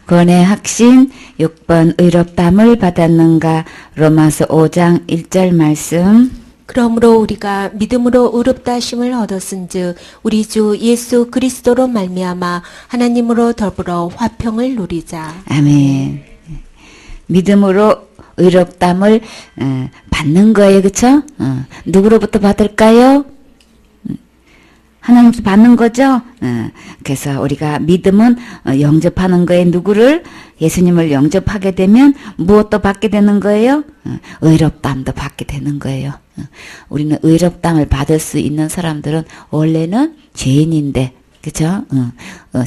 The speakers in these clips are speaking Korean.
구원의 확신 6번 의롭다함을 받았는가. 로마서 5장 1절 말씀. 그러므로 우리가 믿음으로 의롭다 하심을 얻었은즉 우리 주 예수 그리스도로 말미암아 하나님으로 더불어 화평을 누리자. 아멘. 믿음으로 의롭다함을 받는 거예요. 그쵸? 누구로부터 받을까요? 하나님께서 받는 거죠. 그래서 우리가 믿음은 영접하는 거에 누구를? 예수님을 영접하게 되면 무엇도 받게 되는 거예요? 의롭다함도 받게 되는 거예요. 우리는 의롭다함을 받을 수 있는 사람들은 원래는 죄인인데, 그쵸?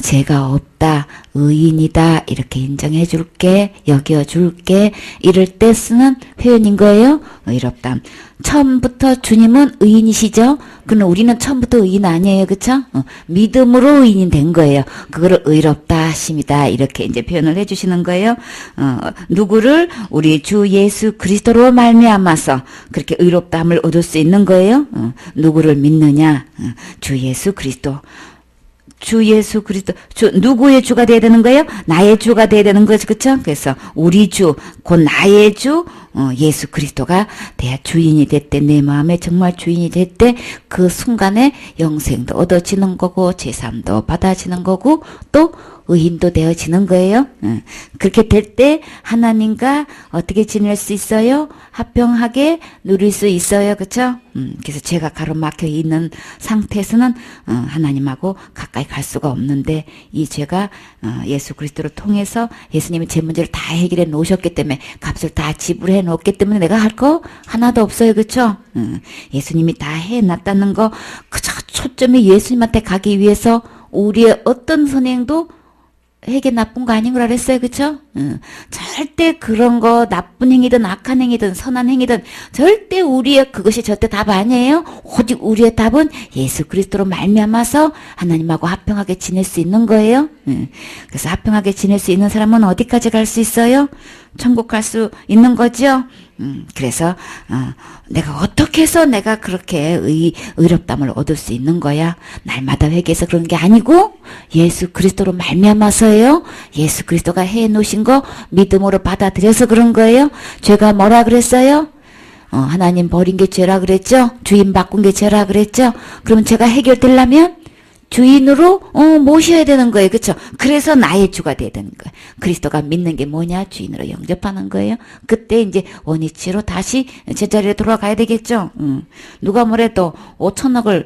죄가 없다, 의인이다, 이렇게 인정해 줄게, 여겨 줄게, 이럴 때 쓰는 표현인 거예요. 의롭다함. 처음부터 주님은 의인이시죠? 그러나 우리는 처음부터 의인 아니에요. 그쵸? 믿음으로 의인이 된 거예요. 그거를 의롭다 하심이다. 이렇게 이제 표현을 해 주시는 거예요. 누구를? 우리 주 예수 그리스도로 말미암아서 그렇게 의롭다함을 얻을 수 있는 거예요. 누구를 믿느냐? 주 예수 그리스도. 주 예수 그리스도, 누구의 주가 돼야 되는 거예요? 나의 주가 돼야 되는 거죠. 그쵸? 그래서 우리 주, 곧 나의 주, 예수 그리스도가 돼야 주인이 됐대. 내 마음에 정말 주인이 됐대. 그 순간에 영생도 얻어지는 거고, 제삼도 받아지는 거고, 또 의인도 되어지는 거예요. 그렇게 될 때 하나님과 어떻게 지낼 수 있어요? 화평하게 누릴 수 있어요. 그쵸? 그래서 죄가 가로막혀 있는 상태에서는 하나님하고 가까이 갈 수가 없는데, 이 죄가 예수 그리스도를 통해서 예수님이 제 문제를 다 해결해 놓으셨기 때문에, 값을 다 지불해 놓았기 때문에 내가 할 거 하나도 없어요. 그쵸? 예수님이 다 해놨다는 거, 그저 초점이 예수님한테 가기 위해서 우리의 어떤 선행도 되게 나쁜 거 아닌 걸 알았어요. 그쵸? 절대 그런 거 나쁜 행위든 악한 행위든 선한 행위든 절대 우리의 그것이 절대 답 아니에요. 오직 우리의 답은 예수 그리스도로 말미암아서 하나님하고 화평하게 지낼 수 있는 거예요. 그래서 화평하게 지낼 수 있는 사람은 어디까지 갈 수 있어요? 천국 갈 수 있는 거죠. 그래서 내가 어떻게 해서 내가 그렇게 의롭다함을 얻을 수 있는 거야? 날마다 회개해서 그런 게 아니고 예수 그리스도로 말미암아서예요. 예수 그리스도가 해놓으신 거 믿음으로 받아들여서 그런 거예요. 죄가 뭐라 그랬어요? 하나님 버린 게 죄라 그랬죠? 주인 바꾼 게 죄라 그랬죠? 그러면 죄가 해결되려면 주인으로 모셔야 되는 거예요. 그렇죠? 그래서 나의 주가 돼야 되는 거예요. 그리스도가 믿는 게 뭐냐? 주인으로 영접하는 거예요. 그때 이제 원위치로 다시 제자리에 돌아가야 되겠죠. 누가 뭐래도 5천억을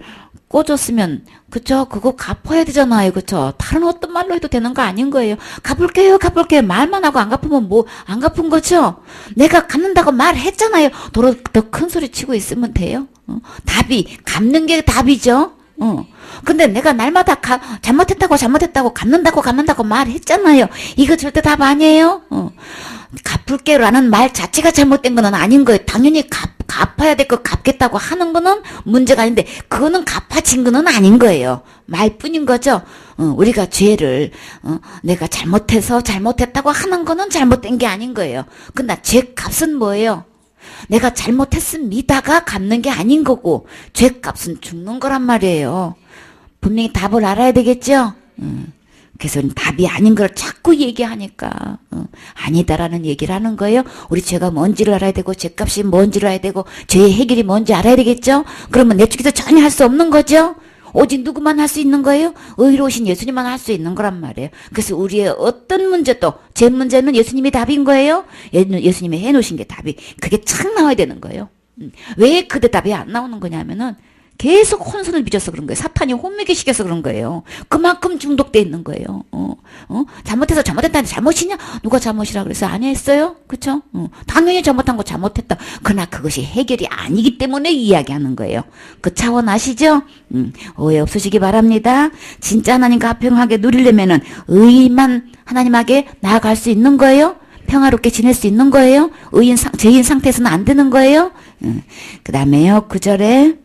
꿔줬으면 그쵸? 그거 갚아야 되잖아요. 그쵸? 다른 어떤 말로 해도 되는 거 아닌 거예요. 갚을게요. 말만 하고 안 갚으면 뭐 안 갚은 거죠? 내가 갚는다고 말했잖아요. 더 큰 소리 치고 있으면 돼요. 답이 갚는 게 답이죠. 근데 내가 날마다 잘못했다고 갚는다고 말했잖아요. 이거 절대 답 아니에요. 갚을게라는 말 자체가 잘못된 건 아닌 거예요. 당연히 갚아야 될 거 갚겠다고 하는 거는 문제가 아닌데, 그거는 갚아진 거는 아닌 거예요. 말뿐인 거죠. 우리가 죄를 내가 잘못했다고 하는 거는 잘못된 게 아닌 거예요. 근데 죄 값은 뭐예요? 내가 잘못했습니다가 갚는 게 아닌 거고, 죄값은 죽는 거란 말이에요. 분명히 답을 알아야 되겠죠? 그래서 답이 아닌 걸 자꾸 얘기하니까 아니다라는 얘기를 하는 거예요. 우리 죄가 뭔지를 알아야 되고, 죄값이 뭔지를 알아야 되고, 죄의 해결이 뭔지 알아야 되겠죠? 그러면 내 쪽에서 전혀 할 수 없는 거죠? 오직 누구만 할 수 있는 거예요? 의로우신 예수님만 할 수 있는 거란 말이에요. 그래서 우리의 어떤 문제도, 제 문제는 예수님이 답인 거예요. 예수님이 해놓으신 게 답이, 그게 착 나와야 되는 거예요. 왜 그 대답이 안 나오는 거냐면은 계속 혼선을 빚어서 그런 거예요. 사탄이 혼미게 시켜서 그런 거예요. 그만큼 중독돼 있는 거예요. 잘못했다는데 잘못이냐? 누가 잘못이라 그래서 안 했어요? 그쵸? 당연히 잘못한 거 잘못했다. 그러나 그것이 해결이 아니기 때문에 이야기하는 거예요. 그 차원 아시죠? 오해 없으시기 바랍니다. 진짜 하나님과 화평하게 누리려면은 의만 하나님에게 나아갈 수 있는 거예요. 평화롭게 지낼 수 있는 거예요. 죄인 상태에서는 안 되는 거예요. 그 다음에요, 9절에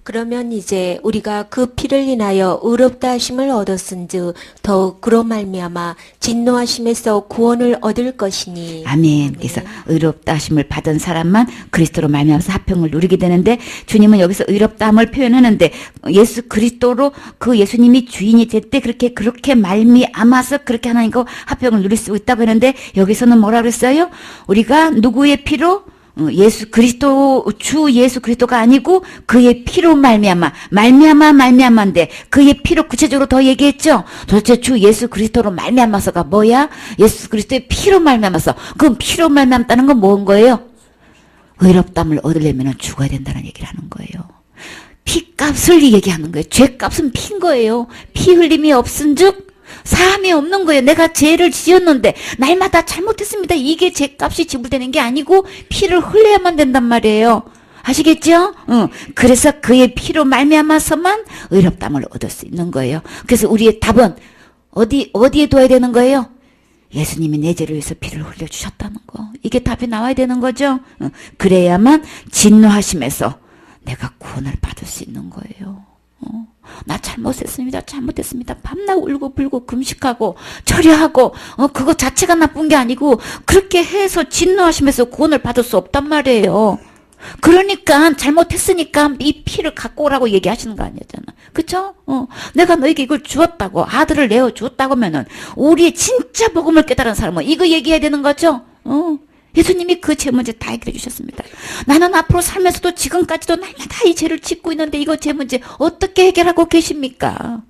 그러면 이제 우리가 그 피를 인하여 의롭다 하심을 얻었은즉 더욱 그로 말미암아 진노하심에서 구원을 얻을 것이니. 아멘. 그래서 의롭다 하심을 받은 사람만 그리스도로 말미암아서 화평을 누리게 되는데, 주님은 여기서 의롭다함을 표현하는데 예수 그리스도로 그 예수님이 주인이 될 때 그렇게 말미암아서 그렇게 하나님과 화평을 누릴 수 있다고 했는데, 여기서는 뭐라 그랬어요? 우리가 누구의 피로? 예수 그리스도, 주 예수 그리스도가 아니고 그의 피로 말미암아인데 그의 피로 구체적으로 더 얘기했죠. 도대체 주 예수 그리스도로 말미암아서가 뭐야? 예수 그리스도의 피로 말미암아서. 그럼 피로 말미암다는 건 뭔 거예요? 의롭담을 얻으려면 죽어야 된다는 얘기를 하는 거예요. 피값을 얘기하는 거예요. 죄값은 피인 거예요. 피 흘림이 없은즉 사함이 없는 거예요. 내가 죄를 지었는데 날마다 잘못했습니다. 이게 죄값이 지불되는 게 아니고 피를 흘려야만 된단 말이에요. 아시겠죠? 그래서 그의 피로 말미암아서만 의롭담을 얻을 수 있는 거예요. 그래서 우리의 답은 어디에 둬야 되는 거예요? 예수님이 내 죄를 위해서 피를 흘려주셨다는 거. 이게 답이 나와야 되는 거죠. 그래야만 진노하심에서 내가 구원을 받을 수 있는 거예요. 나 잘못했습니다. 밤낮 울고 불고 금식하고 절여하고 그거 자체가 나쁜 게 아니고 그렇게 해서 진노하시면서 구원을 받을 수 없단 말이에요. 그러니까 잘못했으니까 이 피를 갖고 오라고 얘기하시는 거 아니잖아. 그쵸? 내가 너에게 이걸 주었다고, 아들을 내어 주었다고 하면은 우리의 진짜 복음을 깨달은 사람은 이거 얘기해야 되는 거죠. 예수님이 그 죄 문제 다 해결해 주셨습니다. 나는 앞으로 살면서도 지금까지도 날마다 이 죄를 짓고 있는데 이거 죄 문제 어떻게 해결하고 계십니까?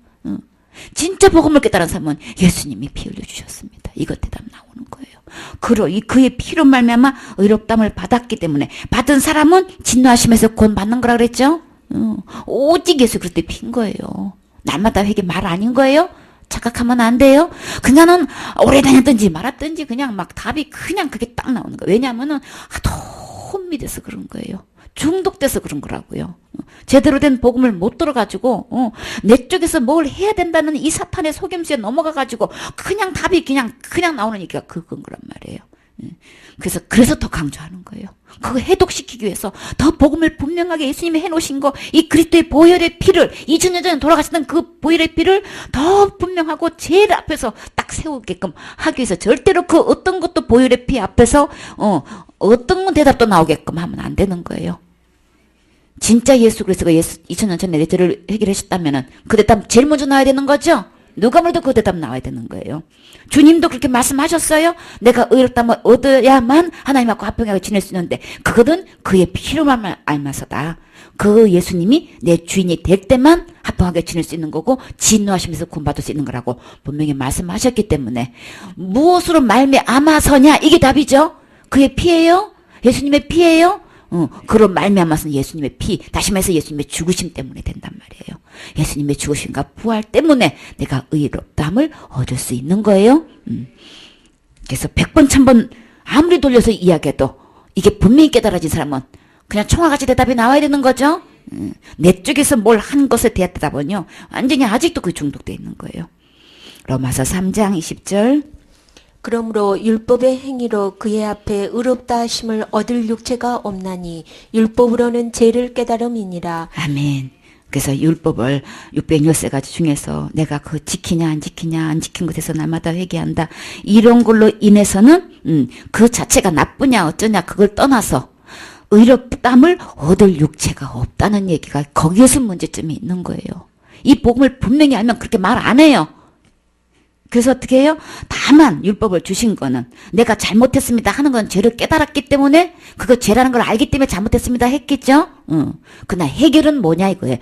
진짜 복음을 깨달은 사람은 예수님이 피 흘려 주셨습니다. 이거 대답 나오는 거예요. 그의 피로 말미암아 의롭담을 받았기 때문에 받은 사람은 진노하심에서 구원 받는 거라 그랬죠. 오직 예수 그리스도의 피인 거예요. 날마다 회개 말 아닌 거예요. 착각하면 안 돼요. 그냥은 오래 다녔든지 말았든지 그냥 막 답이 그냥 그게 딱 나오는 거예요. 왜냐하면은 하도 믿어서 그런 거예요. 중독돼서 그런 거라고요. 제대로 된 복음을 못 들어가지고 내 쪽에서 뭘 해야 된다는 이 사탄의 속임수에 넘어가가지고 그냥 답이 그냥 나오는 얘기가 그건 거란 말이에요. 그래서 더 강조하는 거예요. 그거 해독시키기 위해서 더 복음을 분명하게 예수님이 해놓으신 거, 이 그리스도의 보혈의 피를 2000년 전에 돌아가셨던 그 보혈의 피를 더 분명하고 제일 앞에서 딱 세우게끔 하기 위해서 절대로 그 어떤 것도 보혈의 피 앞에서 어떤 대답도 나오게끔 하면 안 되는 거예요. 진짜 예수 그리스도가 2000년 전에 내 죄를 해결하셨다면은 그 대답 제일 먼저 나와야 되는 거죠. 누가 뭐래도 그 대답 나와야 되는 거예요. 주님도 그렇게 말씀하셨어요. 내가 의롭다면 얻어야만 하나님하고 화평하게 지낼 수 있는데 그거는 그의 피로만 알면서다. 그 예수님이 내 주인이 될 때만 화평하게 지낼 수 있는 거고 진노하시면서 구원받을 수 있는 거라고 분명히 말씀하셨기 때문에 무엇으로 말미암아서냐 이게 답이죠. 그의 피예요? 예수님의 피예요? 그런 말미암아서는 예수님의 피, 다시 말해서 예수님의 죽으심 때문에 된단 말이에요. 예수님의 죽으심과 부활 때문에 내가 의롭다함을 얻을 수 있는 거예요. 그래서 100번 1000번 아무리 돌려서 이야기해도 이게 분명히 깨달아진 사람은 그냥 총알같이 대답이 나와야 되는 거죠. 내 쪽에서 뭘 한 것에 대한 대답은요 완전히 아직도 그 중독되어 있는 거예요. 로마서 3장 20절 그러므로 율법의 행위로 그의 앞에 의롭다 하심을 얻을 육체가 없나니 율법으로는 죄를 깨달음이니라. 아멘. 그래서 율법을 613가지 중에서 내가 그 지키냐 안 지킨 것에서 날마다 회개한다. 이런 걸로 인해서는 그 자체가 나쁘냐 어쩌냐 그걸 떠나서 의롭담을 얻을 육체가 없다는 얘기가 거기에서 문제점이 있는 거예요. 이 복음을 분명히 알면 그렇게 말 안 해요. 그래서 어떻게 해요? 다만 율법을 주신 거는 내가 잘못했습니다 하는 건 죄를 깨달았기 때문에 그거 죄라는 걸 알기 때문에 잘못했습니다 했겠죠? 그러나 해결은 뭐냐 이거예요.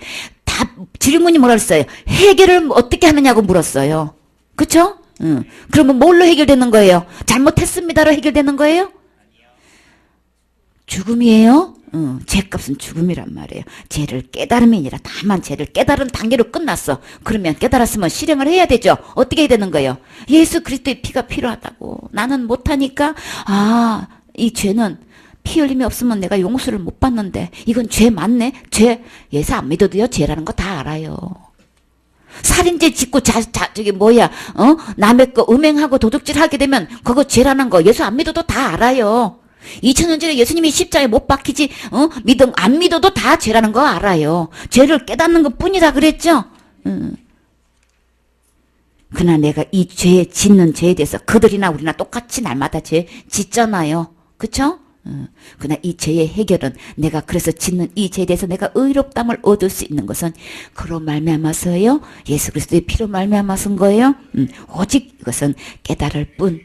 질문이 뭐라 그랬어요? 해결을 어떻게 하느냐고 물었어요. 그쵸? 그러면 뭘로 해결되는 거예요? 잘못했습니다로 해결되는 거예요? 죽음이에요? 죄값은 죽음이란 말이에요. 죄를 깨달음이 아니라 다만 죄를 깨달은 단계로 끝났어. 그러면 깨달았으면 실행을 해야 되죠. 어떻게 해야 되는 거예요? 예수 그리스도의 피가 필요하다고. 나는 못하니까 이 죄는 피 흘림이 없으면 내가 용서를 못 받는데 이건 죄 맞네? 죄 예수 안 믿어도요 죄라는 거 다 알아요. 살인죄 짓고 남의 거 음행하고 도둑질 하게 되면 그거 죄라는 거 예수 안 믿어도 다 알아요. 2000년 전에 예수님이 십자가에 못 박히지, 안 믿어도 다 죄라는 거 알아요. 죄를 깨닫는 것 뿐이라 그랬죠? 그러나 내가 이 죄에 짓는 죄에 대해서 그들이나 우리나 똑같이 날마다 죄 짓잖아요. 그쵸? 그러나 이 죄의 해결은 내가 그래서 짓는 이 죄에 대해서 내가 의롭담을 얻을 수 있는 것은 그로 말미암아서요. 예수 그리스도의 피로 말미암아서인 거예요. 오직 이것은 깨달을 뿐.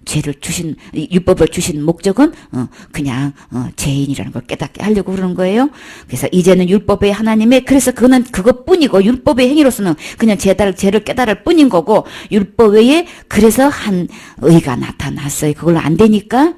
죄를 주신 율법을 주신 목적은 그냥 죄인이라는 걸 깨닫게 하려고 그러는 거예요. 그래서 이제는 율법의 하나님의 그래서 그는 그것뿐이고 율법의 행위로서는 그냥 죄를 깨달을 뿐인 거고 율법 외에 그래서 한 의가 나타났어요. 그걸로 안 되니까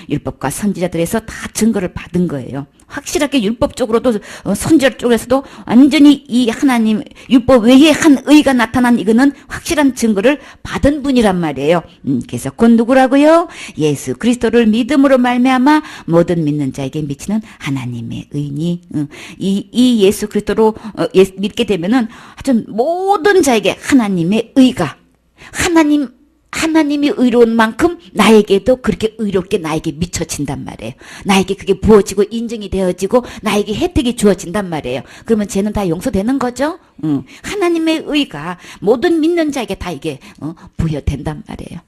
율법과 선지자들에서 다 증거를 받은 거예요. 확실하게 율법적으로도 선지자 쪽에서도 완전히 이 하나님 율법 외에 한 의가 나타난 이거는 확실한 증거를 받은 분이란 말이에요. 그래서 곧 누구라고요? 예수 그리스도를 믿음으로 말미암아 모든 믿는 자에게 미치는 하나님의 의니 이 예수 그리스도로 믿게 되면은 하여튼 모든 자에게 하나님의 의가 하나님이 의로운 만큼 나에게도 그렇게 의롭게 나에게 미쳐진단 말이에요. 나에게 그게 부어지고 인정이 되어지고 나에게 혜택이 주어진단 말이에요. 그러면 죄는 다 용서되는 거죠? 하나님의 의가 모든 믿는 자에게 다 이게 부여된단 말이에요.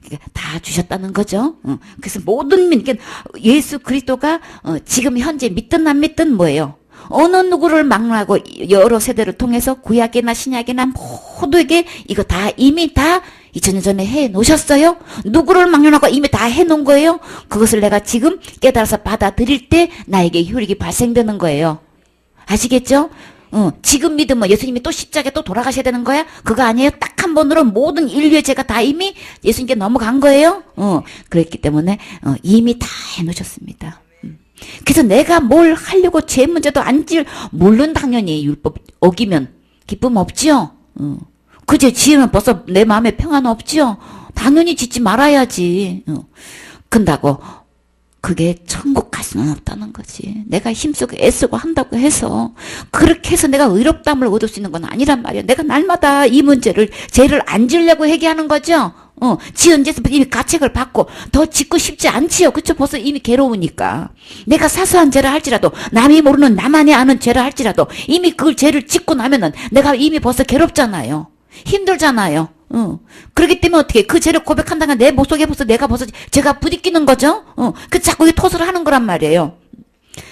그러니까 다 주셨다는 거죠. 그래서 모든 그러니까 예수 그리스도가 지금 현재 믿든 안 믿든 뭐예요? 어느 누구를 막론하고 여러 세대를 통해서 구약이나 신약이나 모두에게 이거 다 이미 다 2000년 전에 해 놓으셨어요? 누구를 막론하고 이미 다 해 놓은 거예요? 그것을 내가 지금 깨달아서 받아들일 때 나에게 효력이 발생되는 거예요. 아시겠죠? 지금 믿으면 예수님이 또 십자가에 또 돌아가셔야 되는 거야? 그거 아니에요? 딱 한 번으로 모든 인류의 죄가 다 이미 예수님께 넘어간 거예요? 그랬기 때문에 이미 다 해 놓으셨습니다. 그래서 내가 뭘 하려고 죄 문제도 물론 당연히 율법 어기면 기쁨 없지요. 그제 지으면 벌써 내 마음에 평안 없지요. 당연히 짓지 말아야지. 근다고 그게 천국 갈 수는 없다는 거지. 내가 힘쓰고 애쓰고 한다고 해서 그렇게 해서 내가 의롭다함을 얻을 수 있는 건 아니란 말이야. 내가 날마다 이 문제를 죄를 안 지으려고 얘기하는 거죠. 지은 죄에서 이미 가책을 받고 더 짓고 싶지 않지요. 그쵸? 벌써 이미 괴로우니까. 내가 사소한 죄를 할지라도 남이 모르는 나만이 아는 죄를 할지라도 이미 그 죄를 짓고 나면은 내가 이미 벌써 괴롭잖아요. 힘들잖아요. 그렇기 때문에 어떻게 그 죄를 고백한다면 내 목속에 벌써 내가 벌써 죄가 부딪히는 거죠. 그 자꾸 토설을 하는 거란 말이에요.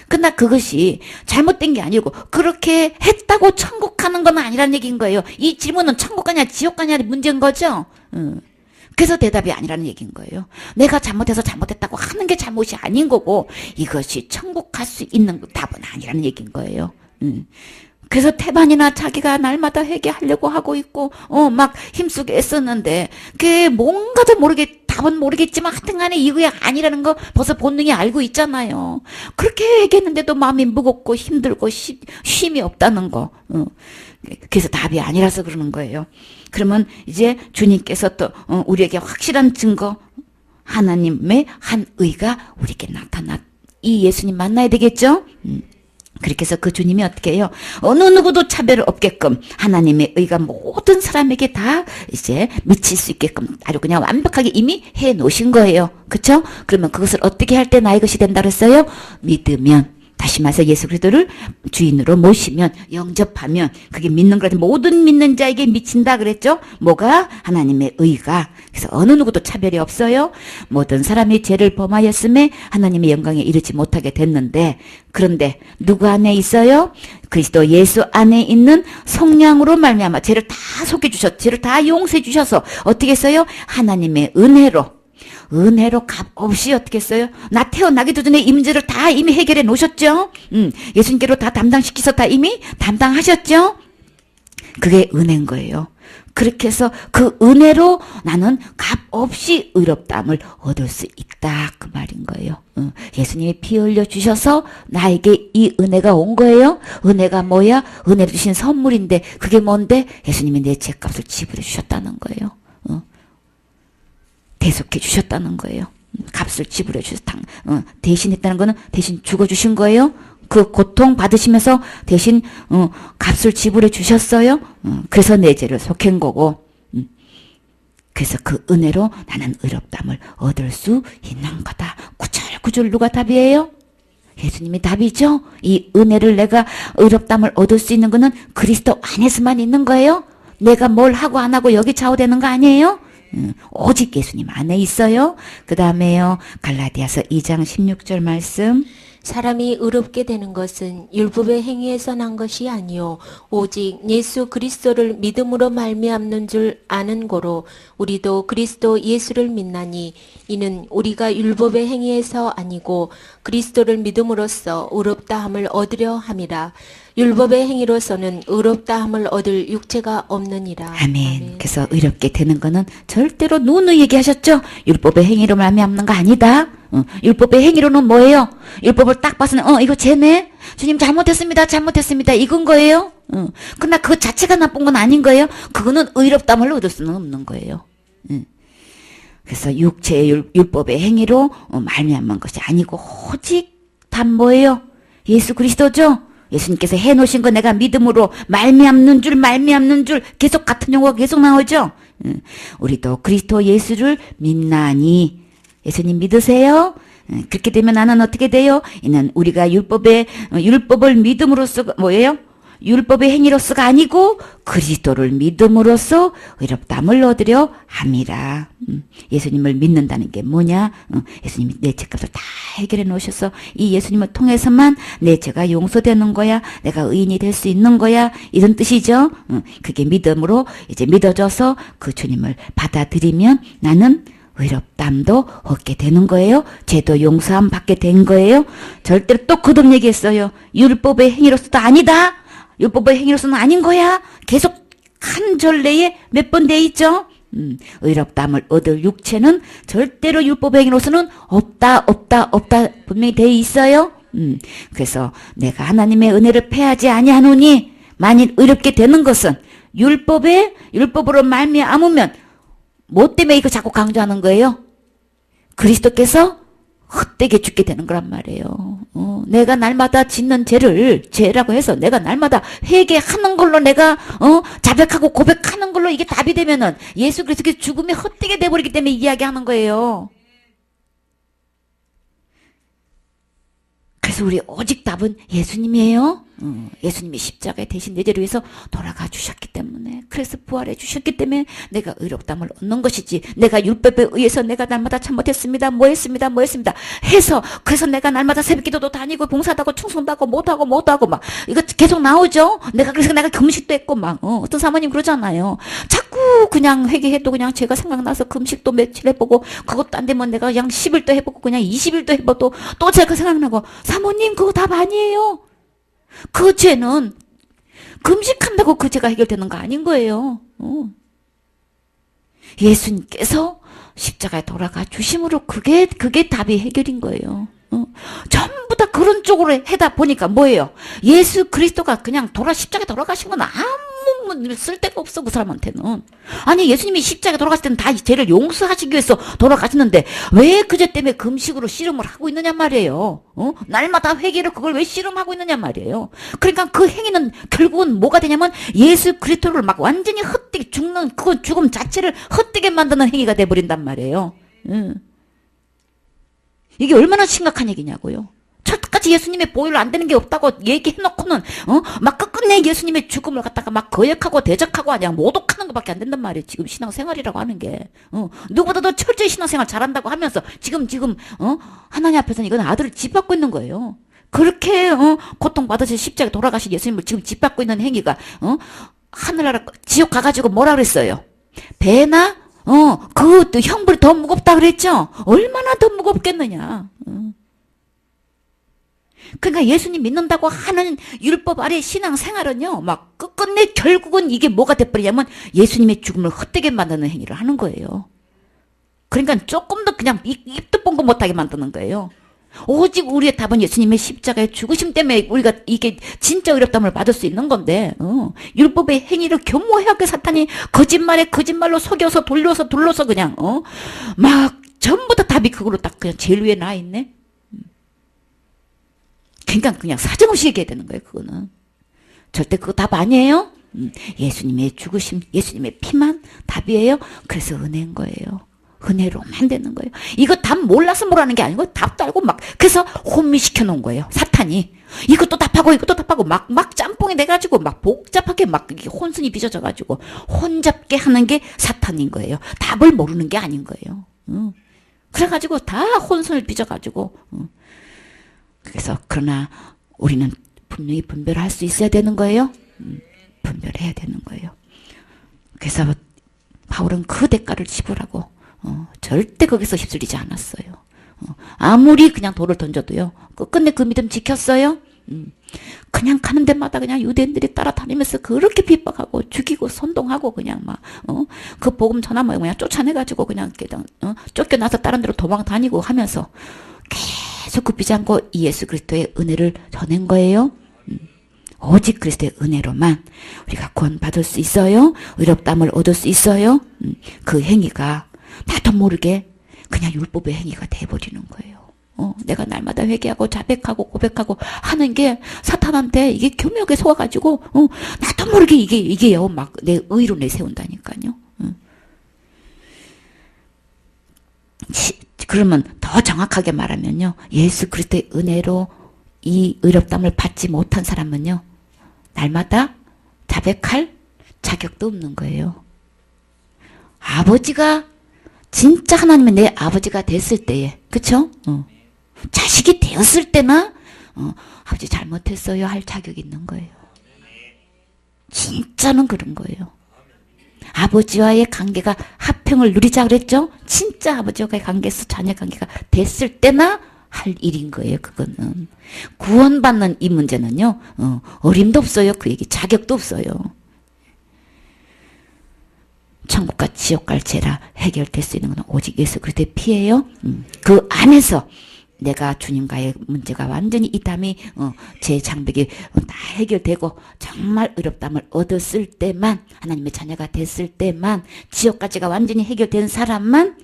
그러나 그것이 잘못된 게 아니고 그렇게 했다고 천국 가는 건 아니라는 얘기인 거예요. 이 질문은 천국 가냐 지옥 가냐 문제인 거죠. 그래서 대답이 아니라는 얘기인 거예요. 내가 잘못해서 잘못했다고 하는 게 잘못이 아닌 거고 이것이 천국 갈 수 있는 답은 아니라는 얘기인 거예요. 그래서 태반이나 자기가 날마다 회개하려고 하고 있고 막 힘쓰게 애썼는데 그게 뭔가도 모르게 답은 모르겠지만 하여튼간에 이거야 아니라는 거 벌써 본능이 알고 있잖아요. 그렇게 회개했는데도 마음이 무겁고 힘들고 쉼이 없다는 거. 그래서 답이 아니라서 그러는 거예요. 그러면 이제 주님께서 또 우리에게 확실한 증거 하나님의 한 의가 우리에게 나타났 이 예수님 만나야 되겠죠? 그렇게 해서 그 주님이 어떻게 해요? 어느 누구도 차별을 없게끔 하나님의 의가 모든 사람에게 다 이제 미칠 수 있게끔 아주 그냥 완벽하게 이미 해 놓으신 거예요. 그쵸? 그러면 그것을 어떻게 할 때 나의 것이 된다 그랬어요? 믿으면. 다시 말해서 예수 그리스도를 주인으로 모시면 영접하면 그게 믿는 거라서 모든 믿는 자에게 미친다 그랬죠. 뭐가? 하나님의 의가. 그래서 어느 누구도 차별이 없어요. 모든 사람이 죄를 범하였음에 하나님의 영광에 이르지 못하게 됐는데 그런데 누구 안에 있어요? 그리스도 예수 안에 있는 성령으로 말미암아 죄를 다 속해 주셔서 죄를 다 용서해 주셔서 어떻게 했어요? 하나님의 은혜로 값 없이 어떻게 했어요? 나 태어나기도 전에 이 문제를 다 이미 해결해 놓으셨죠? 예수님께로 다 담당시켜서 다 이미 담당하셨죠? 그게 은혜인 거예요. 그렇게 해서 그 은혜로 나는 값 없이 의롭다함을 얻을 수 있다. 그 말인 거예요. 예수님이 피 흘려 주셔서 나에게 이 은혜가 온 거예요. 은혜가 뭐야? 은혜를 주신 선물인데 그게 뭔데? 예수님이 내 죄값을 지불해 주셨다는 거예요. 대속해 주셨다는 거예요. 값을 지불해 주셨다. 대신했다는 거는 대신 죽어주신 거예요. 그 고통 받으시면서 대신 값을 지불해 주셨어요. 그래서 내 죄를 속한 거고 그래서 그 은혜로 나는 의롭다함을 얻을 수 있는 거다. 구절구절 구절 누가 답이에요? 예수님이 답이죠. 이 은혜를 내가 의롭담을 얻을 수 있는 거는 그리스도 안에서만 있는 거예요. 내가 뭘 하고 안 하고 여기 좌우되는 거 아니에요? 오직 예수님 안에 있어요. 그 다음에요. 갈라디아서 2장 16절 말씀. 사람이 의롭게 되는 것은 율법의 행위에서 난 것이 아니요 오직 예수 그리스도를 믿음으로 말미암는 줄 아는 거로 우리도 그리스도 예수를 믿나니 이는 우리가 율법의 행위에서 아니고 그리스도를 믿음으로써 의롭다함을 얻으려 함이라. 율법의 행위로서는 의롭다함을 얻을 육체가 없느니라. 아멘. 그래서 의롭게 되는 거는 절대로 누누이 얘기하셨죠. 율법의 행위로 말미암는 거 아니다. 율법의 행위로는 뭐예요? 율법을 딱 봐서는 이거 죄네. 주님 잘못했습니다. 이건 거예요. 그러나 그 자체가 나쁜 건 아닌 거예요. 그거는 의롭담을 얻을 수는 없는 거예요. 그래서 육체의 율법의 행위로 말미암은 것이 아니고 오직 단 뭐예요? 예수 그리스도죠. 예수님께서 해놓으신 거 내가 믿음으로 말미암는 줄 계속 같은 용어가 계속 나오죠. 우리도 그리스도 예수를 믿나니 예수님 믿으세요? 그렇게 되면 나는 어떻게 돼요? 이는 우리가 율법을 믿음으로써 뭐예요? 율법의 행위로서가 아니고 그리스도를 믿음으로써 의롭담을 얻으려 함이라. 예수님을 믿는다는 게 뭐냐? 예수님이 내 죄값을 다 해결해 놓으셔서 이 예수님을 통해서만 내 죄가 용서되는 거야. 내가 의인이 될 수 있는 거야. 이런 뜻이죠. 그게 믿음으로 이제 믿어져서 그 주님을 받아들이면 나는 의롭담도 얻게 되는 거예요. 죄도 용서함 받게 된 거예요. 절대로 또 거듭 얘기했어요. 율법의 행위로서도 아니다. 율법의 행위로서는 아닌 거야. 계속 한 절내에 몇 번 돼 있죠. 의롭담을 얻을 육체는 절대로 율법의 행위로서는 없다 분명히 돼 있어요. 그래서 내가 하나님의 은혜를 패하지 아니하노니 만일 의롭게 되는 것은 율법으로 말미암으면 뭐 때문에 이거 자꾸 강조하는 거예요? 그리스도께서 헛되게 죽게 되는 거란 말이에요. 내가 날마다 짓는 죄라고 해서 내가 날마다 회개하는 걸로 내가 자백하고 고백하는 걸로 이게 답이 되면은 예수 그리스도의 죽음이 헛되게 돼버리기 때문에 이야기하는 거예요. 그래서 우리 오직 답은 예수님이에요. 예수님이 십자가에 대신 내 죄를 위해서 돌아가 주셨기 때문에, 그래서 부활해 주셨기 때문에 내가 의롭담을 얻는 것이지, 내가 율법에 의해서 내가 날마다 잘못했습니다, 뭐 했습니다 해서, 그래서 내가 날마다 새벽기도도 다니고 봉사도 하고 충성도 하고 못하고 막 이거 계속 나오죠. 그래서 내가 금식도 했고 막 어떤 사모님 그러잖아요. 자꾸 그냥 회개해도 그냥 제가 생각나서 금식도 며칠 해보고, 그것도 안 되면 내가 그냥 10일도 해보고 그냥 20일도 해봐도 또 제가 생각나고, 사모님 그거 답 아니에요. 그 죄는 금식한다고 그 죄가 해결되는 거 아닌 거예요. 예수님께서 십자가에 돌아가 주심으로 그게 답이 해결인 거예요. 전부 다 그런 쪽으로 해다 보니까 뭐예요? 예수 그리스도가 그냥 십자가에 돌아가신 건 아무 쓸데가 없어, 그 사람한테는. 아니, 예수님이 십자가에 돌아가실 때는 다 죄를 용서하시기 위해서 돌아가셨는데 왜 그 죄 때문에 금식으로 씨름을 하고 있느냐 말이에요. 날마다 회개로 그걸 왜 씨름하고 있느냐 말이에요. 그러니까 그 행위는 결국은 뭐가 되냐면 예수 그리스도를 막 완전히 헛되게 죽는 그 죽음 자체를 헛되게 만드는 행위가 돼버린단 말이에요. 이게 얼마나 심각한 얘기냐고요. 첫까지 예수님의 보혈로 안 되는 게 없다고 얘기해놓고는 막 끝끝내 예수님의 죽음을 갖다가 막 거역하고 대적하고 그냥 모독하는 것밖에 안 된단 말이에요. 지금 신앙생활이라고 하는 게 누구보다도 철저히 신앙생활 잘한다고 하면서 지금 하나님 앞에서는 이건 아들을 짓밟고 있는 거예요. 그렇게 고통받으신 십자가에 돌아가신 예수님을 지금 짓밟고 있는 행위가 하늘나라 지옥 가가지고 뭐라 그랬어요? 배나 그 형벌이 더 무겁다 그랬죠? 얼마나 더 무겁겠느냐. 그러니까 예수님 믿는다고 하는 율법 아래 신앙생활은요, 막 끝끝내 결국은 이게 뭐가 돼버리냐면 예수님의 죽음을 헛되게 만드는 행위를 하는 거예요. 그러니까 조금 더 그냥 입도 뻥긋 못하게 만드는 거예요. 오직 우리의 답은 예수님의 십자가의 죽으심 때문에 우리가 이게 진짜 의롭다함을 받을 수 있는 건데, 율법의 행위를 교모하게 사탄이 거짓말로 속여서 둘러서 그냥 막 전부 다 답이 그걸로 딱 그냥 제일 위에 나 있네. 그러니까 그냥 사정없이 얘기해야 되는 거예요. 그거는 절대 그거 답 아니에요. 예수님의 죽으심, 예수님의 피만 답이에요. 그래서 은혜인 거예요. 은혜로만 되는 거예요. 이거 답 몰라서 뭐라는 게 아니고 답도 알고 막 그래서 혼미시켜 놓은 거예요. 사탄이 이것도 답하고 이것도 답하고 막 짬뽕이 돼가지고 막 복잡하게 막 혼선이 빚어져가지고 혼잡게 하는 게 사탄인 거예요. 답을 모르는 게 아닌 거예요. 그래가지고 다 혼선을 빚어가지고 그래서 그러나 우리는 분명히 분별할 수 있어야 되는 거예요. 분별해야 되는 거예요. 그래서 바울은 그 대가를 지불하고 절대 거기서 휩쓸리지 않았어요. 아무리 그냥 돌을 던져도요. 끝끝내 그 믿음 지켰어요. 그냥 가는 데마다 그냥 유대인들이 따라다니면서 그렇게 핍박하고 죽이고 선동하고 그냥 막 그 복음 전하면 뭐 그냥 쫓아내가지고 그냥 쫓겨나서 다른 데로 도망 다니고 하면서 계속 굽히지 않고 이 예수 그리스도의 은혜를 전한 거예요. 오직 그리스도의 은혜로만 우리가 구원받을 수 있어요. 의롭다함을 얻을 수 있어요. 그 행위가 나도 모르게 그냥 율법의 행위가 돼버리는 거예요. 내가 날마다 회개하고 자백하고 고백하고 하는 게 사탄한테 이게 교묘하게 속아가지고 나도 모르게 이게요 막 내 의로 내세운다니까요. 그러면 더 정확하게 말하면요, 예수 그리스도의 은혜로 이 의롭다함을 받지 못한 사람은요, 날마다 자백할 자격도 없는 거예요. 아버지가 진짜 하나님이 내 아버지가 됐을 때에, 그쵸? 자식이 되었을 때나 아버지 잘못했어요 할 자격이 있는 거예요. 진짜는 그런 거예요. 아버지와의 관계가 화평을 누리자 그랬죠? 진짜 아버지와의 관계에서 자녀 관계가 됐을 때나 할 일인 거예요. 그거는 구원받는 이 문제는요, 어림도 없어요. 그 얘기 자격도 없어요. 천국과 지옥 갈 죄라 해결될 수 있는 건 오직 예수 그리스도의 피예요. 그 안에서 내가 주님과의 문제가 완전히 이 담이 제 장벽이 다 해결되고 정말 의롭다함을 얻었을 때만, 하나님의 자녀가 됐을 때만, 지옥까지가 완전히 해결된 사람만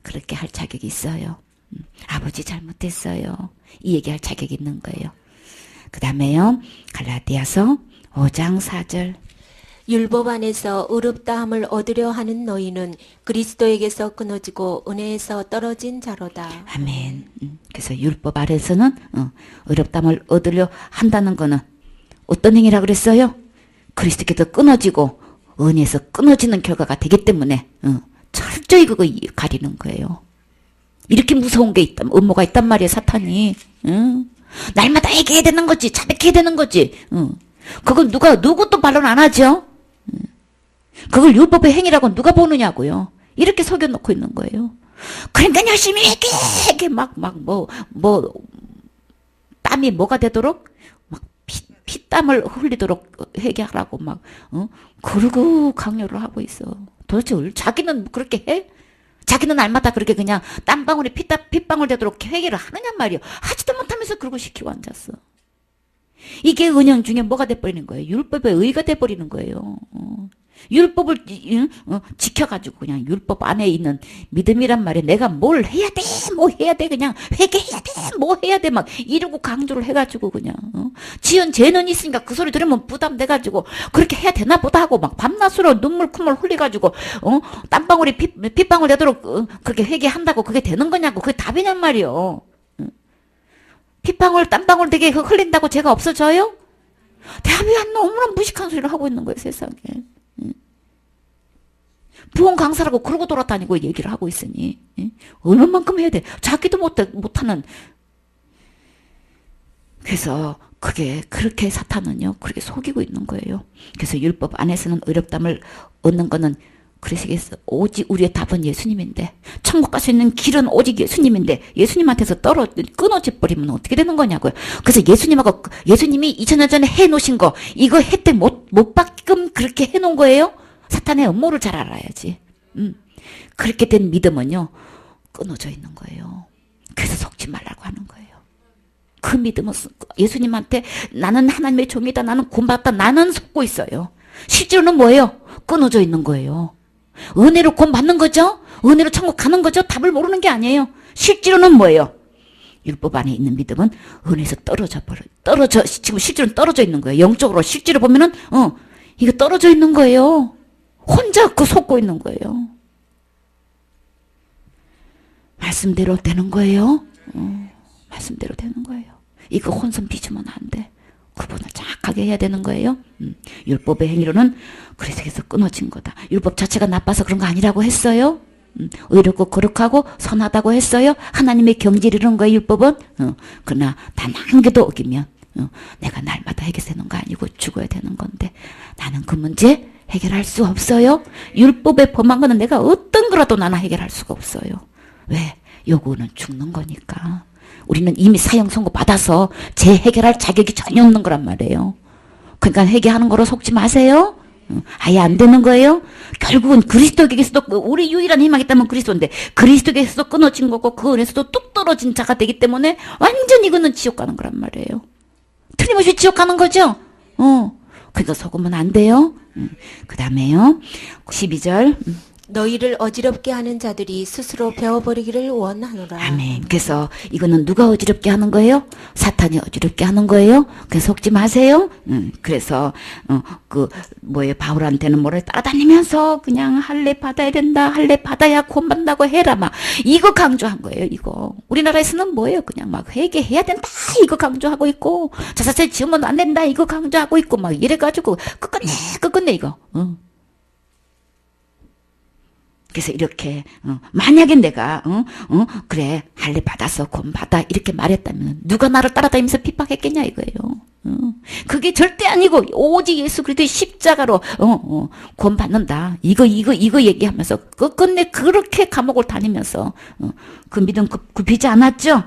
그렇게 할 자격이 있어요. 아버지 잘못했어요. 이 얘기할 자격이 있는 거예요. 그 다음에요, 갈라디아서 5장 4절. 율법 안에서 의롭다함을 얻으려 하는 너희는 그리스도에게서 끊어지고 은혜에서 떨어진 자로다. 아멘. 그래서 율법 아래서는 의롭다함을 얻으려 한다는 거는 어떤 행위라 그랬어요? 그리스도께서 끊어지고 은혜에서 끊어지는 결과가 되기 때문에 철저히 그거 가리는 거예요. 이렇게 무서운 게 있다, 음모가 있단 말이에요, 사탄이. 날마다 얘기해야 되는 거지, 자백해야 되는 거지. 그걸 누구도 반론 안 하죠? 그걸 율법의 행위라고 누가 보느냐고요. 이렇게 속여놓고 있는 거예요. 그러니까 열심히 회개 땀이 뭐가 되도록 막 피땀을 흘리도록 회개하라고 막 그러고 강요를 하고 있어. 도대체 자기는 그렇게 해? 자기는 날마다 그렇게 그냥 땀방울이 핏방울 되도록 회개를 하느냐 말이요. 하지도 못하면서 그러고 시키고 앉았어. 이게 은연 중에 뭐가 돼버리는 거예요? 율법의 의가 돼버리는 거예요. 율법을 지켜가지고 그냥 율법 안에 있는 믿음이란 말이에요. 내가 뭘 해야 돼, 뭐 해야 돼, 그냥 회개해야 돼, 뭐 해야 돼, 막 이러고 강조를 해가지고 그냥 지은 죄는 있으니까 그 소리 들으면 부담돼가지고 그렇게 해야 되나 보다 하고 막 밤낮으로 눈물 콧물 흘리가지고 땀방울이 핏방울 되도록 그렇게 회개한다고 그게 되는 거냐고. 그게 답이냔 말이요. 핏방울 땀방울 되게 흘린다고 죄가 없어져요? 답이 안 너무나 무식한 소리를 하고 있는 거예요, 세상에. 부흥 강사라고 그러고 돌아다니고 얘기를 하고 있으니 얼마만큼 해야 돼? 자기도 못하는. 그래서 그게 그렇게 사탄은요, 그렇게 속이고 있는 거예요. 그래서 율법 안에서는 의롭다함을 얻는 거는, 그래서 오직 우리의 답은 예수님인데, 천국 갈 수 있는 길은 오직 예수님인데, 예수님한테서 끊어져 버리면 어떻게 되는 거냐고요. 그래서 예수님이 2000년 전에 해놓으신 거, 이거 혜택 못 받게끔 그렇게 해놓은 거예요. 사탄의 음모를 잘 알아야지. 그렇게 된 믿음은요, 끊어져 있는 거예요. 그래서 속지 말라고 하는 거예요. 그 믿음은 예수님한테 나는 하나님의 종이다, 나는 구원받았다, 나는 속고 있어요. 실제로는 뭐예요? 끊어져 있는 거예요. 은혜로 구원받는 거죠? 은혜로 천국 가는 거죠? 답을 모르는 게 아니에요. 실제로는 뭐예요? 율법 안에 있는 믿음은 은혜에서 지금 실제로는 떨어져 있는 거예요. 영적으로 실제로 보면은 이거 떨어져 있는 거예요. 혼자 속고 있는 거예요. 말씀대로 되는 거예요. 말씀대로 되는 거예요. 이거 혼선 빚으면 안 돼. 구분을 정확하게 해야 되는 거예요. 율법의 행위로는 그래서 끊어진 거다. 율법 자체가 나빠서 그런 거 아니라고 했어요. 의롭고 거룩하고 선하다고 했어요. 하나님의 경지를 이루는 거예요, 율법은. 그러나 단 한 개도 어기면 내가 날마다 해결되는 거 아니고 죽어야 되는 건데 나는 그 문제 해결할 수 없어요. 율법에 범한 거는 내가 어떤 거라도 나는 해결할 수가 없어요. 왜? 요구는 죽는 거니까. 우리는 이미 사형 선고 받아서 재해결할 자격이 전혀 없는 거란 말이에요. 그러니까 회개하는 거로 속지 마세요. 아예 안 되는 거예요. 결국은 그리스도에게서도 우리 유일한 희망이 있다면 그리스도인데 그리스도에게서도 끊어진 거고 그 은혜에서도 뚝 떨어진 자가 되기 때문에 완전 이거는 지옥 가는 거란 말이에요. 틀림없이 지옥 가는 거죠. 그래서 속으면 안 돼요. 그 다음에요. 12절. 너희를 어지럽게 하는 자들이 스스로 배워버리기를 원하노라. 아멘. 그래서 이거는 누가 어지럽게 하는 거예요? 사탄이 어지럽게 하는 거예요. 그래서 속지 마세요. 그래서 바울한테는 뭐를 따라다니면서 그냥 할례 받아야 된다. 할례 받아야 구원받는다고 해라. 막 이거 강조한 거예요. 이거. 우리나라에서는 뭐예요? 그냥 막 회개해야 된다. 이거 강조하고 있고 자사체 지으면 안 된다. 이거 강조하고 있고 막 이래가지고 끝끝내 이거. 그래서 이렇게 만약에 내가 그래 할례 받아서 구원 받아 이렇게 말했다면 누가 나를 따라다니면서 핍박했겠냐 이거예요. 그게 절대 아니고 오직 예수 그리스도의 십자가로 구원 받는다. 이거 얘기하면서 끝끝내 그렇게 감옥을 다니면서 그 믿음 굽히지 않았죠.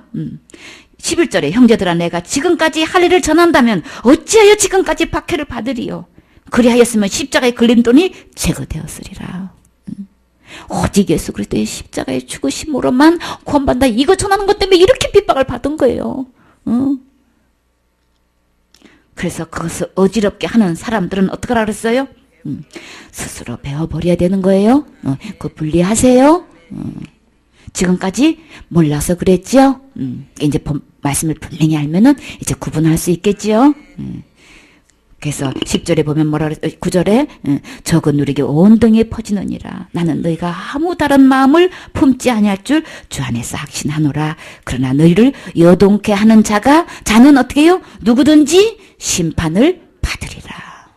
11절에 형제들아 내가 지금까지 할례를 전한다면 어찌하여 지금까지 박해를 받으리요. 그리하였으면 십자가에 걸린 돈이 제거되었으리라. 오직 예수 그리스도의 십자가의 죽으심으로만 구원받는다. 이거 전하는 것 때문에 이렇게 핍박을 받은 거예요. 그래서 그것을 어지럽게 하는 사람들은 어떻게 하라 그랬어요? 스스로 배워버려야 되는 거예요. 그거 분리하세요. 지금까지 몰라서 그랬죠. 이제 말씀을 분명히 알면은 이제 구분할 수 있겠죠. 그래서 10절에 보면 뭐라 그랬어요? 9절에 적은 누리게 온 등에 퍼지느니라. 나는 너희가 아무 다른 마음을 품지 아니할 줄 주 안에서 확신하노라. 그러나 너희를 여동케 하는 자는 어떻게 해요? 누구든지 심판을 받으리라.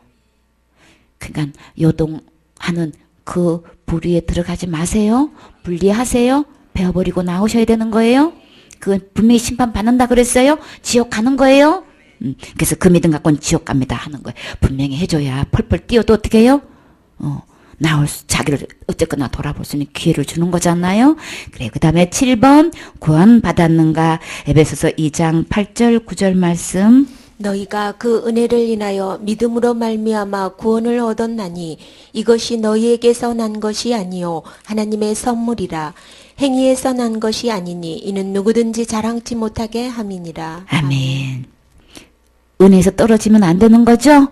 그러니까 여동하는 그 부류에 들어가지 마세요. 분리하세요. 배워버리고 나오셔야 되는 거예요. 그건 분명히 심판 받는다 그랬어요. 지옥 가는 거예요. 그래서 그 믿음 갖고는 지옥 갑니다 하는 거예요. 분명히 해줘야 펄펄 뛰어도 어떻게 해요? 자기를 어쨌거나 돌아볼 수 있는 기회를 주는 거잖아요. 그래, 그 다음에 7번 구원 받았는가? 에베소서 2장 8절 9절 말씀. 너희가 그 은혜를 인하여 믿음으로 말미암아 구원을 얻었나니 이것이 너희에게서 난 것이 아니요 하나님의 선물이라. 행위에서 난 것이 아니니 이는 누구든지 자랑치 못하게 함이니라. 아멘. 은혜에서 떨어지면 안 되는 거죠?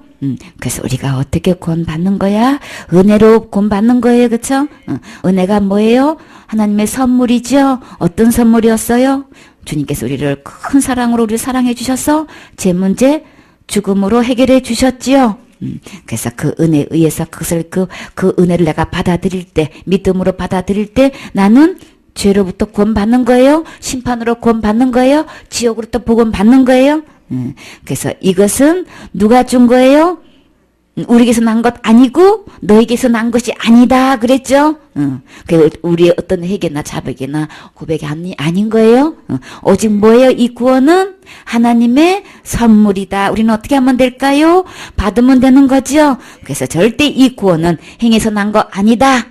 그래서 우리가 어떻게 구원 받는 거야? 은혜로 구원 받는 거예요. 그쵸? 은혜가 뭐예요? 하나님의 선물이죠? 어떤 선물이었어요? 주님께서 우리를 큰 사랑으로 우리를 사랑해 주셔서 제 문제 죽음으로 해결해 주셨지요? 그래서 그 은혜에 의해서 그것을 그 은혜를 내가 받아들일 때, 믿음으로 받아들일 때 나는 죄로부터 구원 받는 거예요? 심판으로 구원 받는 거예요? 지옥으로부터 복음 받는 거예요? 그래서 이것은 누가 준 거예요? 우리에게서 난 것 아니고 너에게서 난 것이 아니다 그랬죠? 그 우리의 어떤 회개나 자백이나 고백이 아닌 거예요? 오직 뭐예요? 이 구원은 하나님의 선물이다. 우리는 어떻게 하면 될까요? 받으면 되는 거죠? 그래서 절대 이 구원은 행해서 난 거 아니다.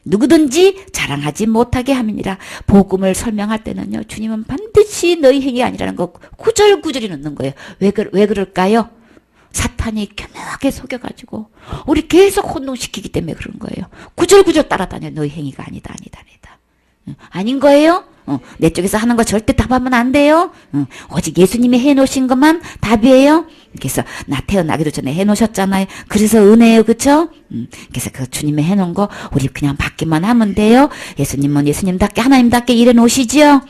누구든지 자랑하지 못하게 함이니라. 복음을 설명할 때는요, 주님은 반드시 너희 행위 아니라는 거 구절구절이 넣는 거예요. 왜 그럴까요? 사탄이 교묘하게 속여가지고 우리 계속 혼동시키기 때문에 그런 거예요. 구절구절 따라다녀. 너희 행위가 아니다. 아닌 거예요? 내 쪽에서 하는 거 절대 답하면 안 돼요. 오직 예수님이 해놓으신 것만 답이에요. 그래서 나 태어나기도 전에 해놓으셨잖아요. 그래서 은혜예요. 그쵸? 그래서 그 주님이 해놓은 거 우리 그냥 받기만 하면 돼요. 예수님은 예수님답게 하나님답게 일해 놓으시지요.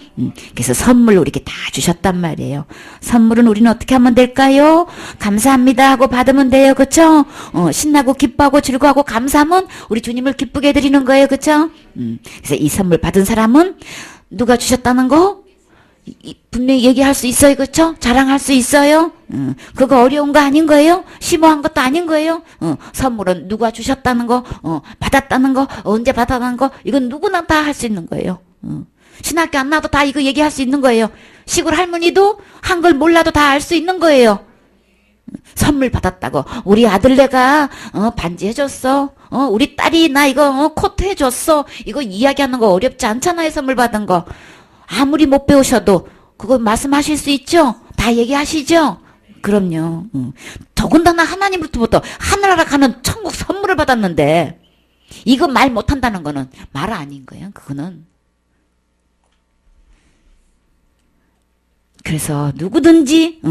그래서 선물 우리에게 다 주셨단 말이에요. 선물은 우리는 어떻게 하면 될까요? 감사합니다 하고 받으면 돼요. 그쵸? 신나고 기뻐하고 즐거워하고 감사하면 우리 주님을 기쁘게 드리는 거예요. 그쵸? 그래서 이 선물 받은 사람은 누가 주셨다는 거? 분명히 얘기할 수 있어요. 그렇죠? 자랑할 수 있어요. 그거 어려운 거 아닌 거예요? 심오한 것도 아닌 거예요? 선물은 누가 주셨다는 거, 받았다는 거, 언제 받았다는 거, 이건 누구나 다 할 수 있는 거예요. 신학교 안 나도 다 이거 얘기할 수 있는 거예요. 시골 할머니도 한글 몰라도 다 알 수 있는 거예요. 선물 받았다고. 우리 아들 내가 반지 해줬어. 우리 딸이 나 이거 코트 해줬어. 이거 이야기하는 거 어렵지 않잖아요. 선물 받은 거. 아무리 못 배우셔도 그거 말씀하실 수 있죠? 다 얘기하시죠? 그럼요. 더군다나 하나님부터 하늘나라 가는 천국 선물을 받았는데 이거 말 못한다는 거는 말 아닌 거예요. 그거는. 그래서 누구든지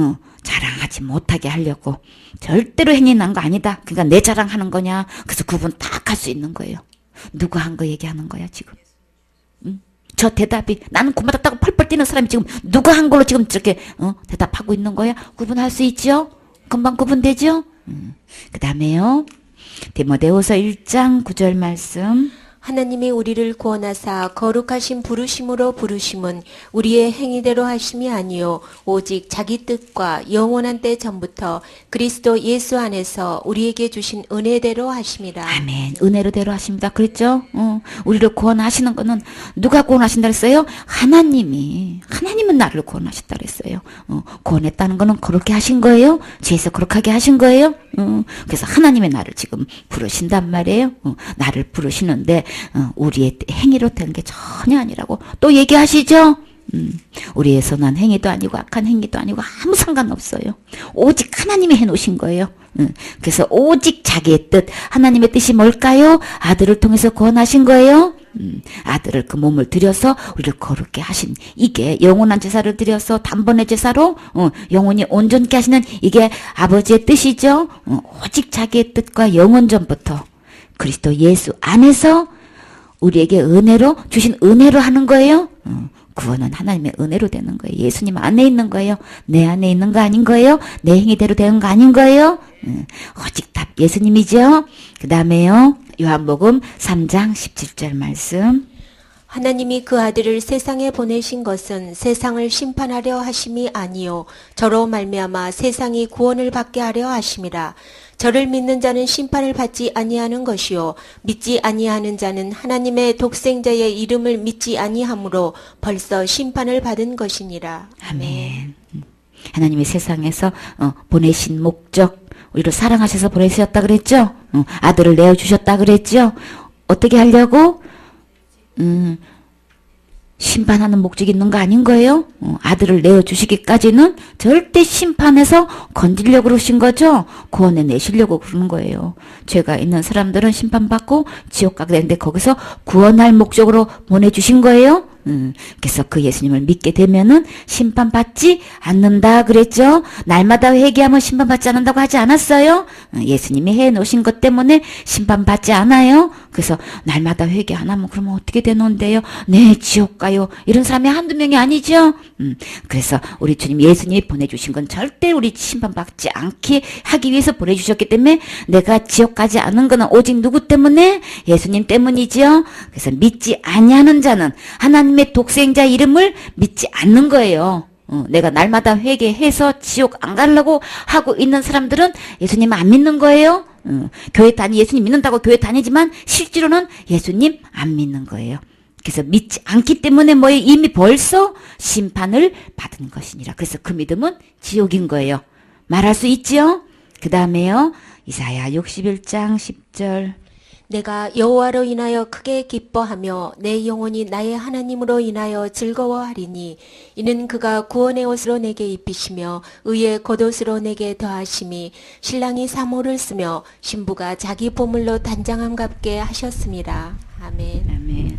자랑하지 못하게 하려고 절대로 행위 난 거 아니다. 그러니까 내 자랑하는 거냐. 그래서 구분 딱 할 수 있는 거예요. 누가 한 거 얘기하는 거야 지금. 저 대답이 나는 구원받았다고 펄펄 뛰는 사람이 지금 누가 한 걸로 지금 저렇게 대답하고 있는 거야? 구분할 수 있죠? 금방 구분되죠? 그 다음에요. 디모데후서 1장 9절 말씀. 하나님이 우리를 구원하사 거룩하신 부르심으로 부르심은 우리의 행위대로 하심이 아니요 오직 자기 뜻과 영원한 때 전부터 그리스도 예수 안에서 우리에게 주신 은혜대로 하심이라. 아멘. 은혜로대로 하십니다. 그랬죠? 우리를 구원하시는 거는 누가 구원하신다 그랬어요? 하나님은 나를 구원하셨다 그랬어요. 구원했다는 거는 그렇게 하신 거예요? 죄에서 거룩하게 하신 거예요? 그래서 하나님의 나를 지금 부르신단 말이에요. 나를 부르시는데 우리의 행위로 된 게 전혀 아니라고 또 얘기하시죠? 우리의 선한 행위도 아니고 악한 행위도 아니고 아무 상관없어요. 오직 하나님이 해놓으신 거예요. 그래서 오직 자기의 뜻, 하나님의 뜻이 뭘까요? 아들을 통해서 구원하신 거예요. 아들을 그 몸을 들여서 우리를 거룩게 하신 이게 영원한 제사를 드려서 단번에 제사로 영원히 온전케 하시는 이게 아버지의 뜻이죠. 오직 자기의 뜻과 영원전부터 그리스도 예수 안에서 우리에게 은혜로 주신 은혜로 하는 거예요. 구원은 하나님의 은혜로 되는 거예요. 예수님 안에 있는 거예요. 내 안에 있는 거 아닌 거예요. 내 행위대로 되는 거 아닌 거예요. 오직 답 예수님이죠. 그 다음에요. 요한복음 3장 17절 말씀. 하나님이 그 아들을 세상에 보내신 것은 세상을 심판하려 하심이 아니요 저로 말미암아 세상이 구원을 받게 하려 하심이라. 저를 믿는 자는 심판을 받지 아니하는 것이요 믿지 아니하는 자는 하나님의 독생자의 이름을 믿지 아니하므로 벌써 심판을 받은 것이니라. 아멘. 하나님이 세상에서 보내신 목적, 우리를 사랑하셔서 보내셨다 그랬죠? 아들을 내어주셨다 그랬죠? 어떻게 하려고? 심판하는 목적이 있는 거 아닌 거예요? 아들을 내어주시기까지는 절대 심판해서 건지려고 그러신 거죠? 구원해 내시려고 그러는 거예요. 죄가 있는 사람들은 심판받고 지옥 가게 되는데 거기서 구원할 목적으로 보내주신 거예요? 그래서 그 예수님을 믿게 되면은 심판받지 않는다 그랬죠? 날마다 회개하면 심판받지 않는다고 하지 않았어요? 예수님이 해놓으신 것 때문에 심판받지 않아요? 그래서 날마다 회개 안 하면 그러면 어떻게 되는데요? 네, 지옥 가요. 이런 사람이 한두 명이 아니죠? 그래서 우리 주님 예수님이 보내주신 건 절대 우리 심판받지 않게 하기 위해서 보내주셨기 때문에 내가 지옥 가지 않은 거는 오직 누구 때문에? 예수님 때문이죠? 그래서 믿지 아니하는 자는 하나님의 독생자 이름을 믿지 않는 거예요. 내가 날마다 회개해서 지옥 안 가려고 하고 있는 사람들은 예수님 안 믿는 거예요. 교회 예수님 믿는다고 교회 다니지만 실제로는 예수님 안 믿는 거예요. 그래서 믿지 않기 때문에 뭐예요? 이미 벌써 심판을 받은 것이니라. 그래서 그 믿음은 지옥인 거예요. 말할 수 있죠? 그 다음에요. 이사야 61장 10절. 내가 여호와로 인하여 크게 기뻐하며 내 영혼이 나의 하나님으로 인하여 즐거워하리니 이는 그가 구원의 옷으로 내게 입히시며 의의 겉옷으로 내게 더하심이 신랑이 사모를 쓰며 신부가 자기 보물로 단장함갑게 하셨습니다. 아멘. 아멘.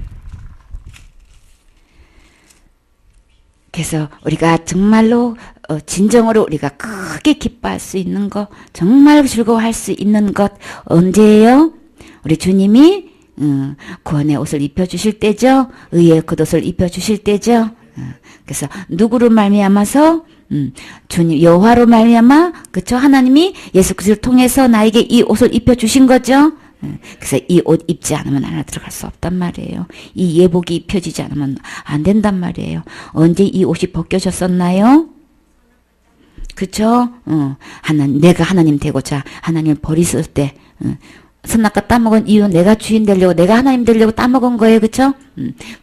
그래서 우리가 정말로 진정으로 우리가 크게 기뻐할 수 있는 것, 정말 즐거워할 수 있는 것 언제예요? 우리 주님이 구원의 옷을 입혀주실 때죠. 의의 겉옷을 입혀주실 때죠. 그래서 누구로 말미암아서 주님 여호와로 말미암아 그쵸? 하나님이 예수 그리스도를 통해서 나에게 이 옷을 입혀주신 거죠. 그래서 이 옷 입지 않으면 안에 들어갈 수 없단 말이에요. 이 예복이 입혀지지 않으면 안 된단 말이에요. 언제 이 옷이 벗겨졌었나요? 그쵸? 내가 하나님 되고자 하나님을 버리실 때, 선악과 따먹은 이유 내가 주인 되려고, 내가 하나님 되려고 따먹은 거예요. 그쵸?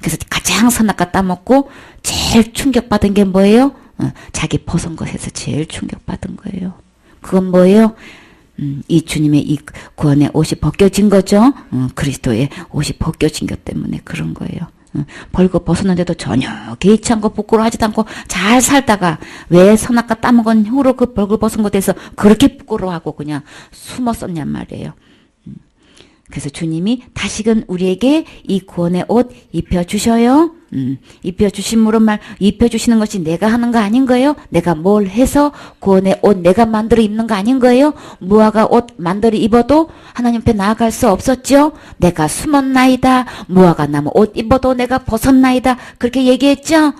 그래서 가장 선악과 따먹고 제일 충격받은 게 뭐예요? 자기 벗은 것에서 제일 충격받은 거예요. 그건 뭐예요? 이 주님의 이 구원의 옷이 벗겨진 거죠. 그리스도의 옷이 벗겨진 것 때문에 그런 거예요. 벌거 벗었는데도 전혀 개의치 않고 부끄러워하지도 않고 잘 살다가 왜 선악과 따먹은 후로 그 벌거 벗은 것에 대해서 그렇게 부끄러워하고 그냥 숨었었냔 말이에요. 그래서 주님이 다시금 우리에게 이 구원의 옷 입혀주셔요. 입혀주심으로 입혀주시는 것이 내가 하는 거 아닌 거예요? 내가 뭘 해서 구원의 옷 내가 만들어 입는 거 아닌 거예요? 무화과 옷 만들어 입어도 하나님 앞에 나아갈 수 없었죠? 내가 숨었나이다. 무화과 나무 옷 입어도 내가 벗었나이다. 그렇게 얘기했죠?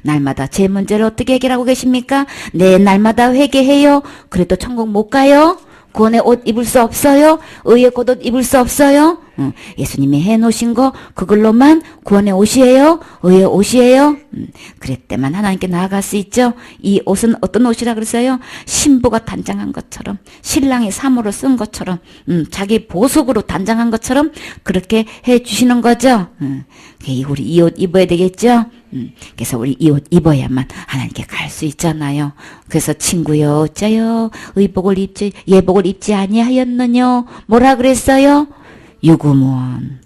날마다 제 문제를 어떻게 해결하고 계십니까? 네, 날마다 회개해요. 그래도 천국 못 가요? 구원의 옷 입을 수 없어요? 의의 겉옷 입을 수 없어요? 예수님이 해놓으신 거 그걸로만 구원의 옷이에요? 의의 옷이에요? 그랬때만 하나님께 나아갈 수 있죠? 이 옷은 어떤 옷이라 그랬어요? 신부가 단장한 것처럼, 신랑이 사모로 쓴 것처럼, 자기 보석으로 단장한 것처럼 그렇게 해주시는 거죠? 우리 이 옷 입어야 되겠죠? 그래서 우리 이 옷 입어야만 하나님께 갈 수 있잖아요. 그래서 친구여 어째요 예복을 입지 아니하였느냐 뭐라 그랬어요? 유구무원.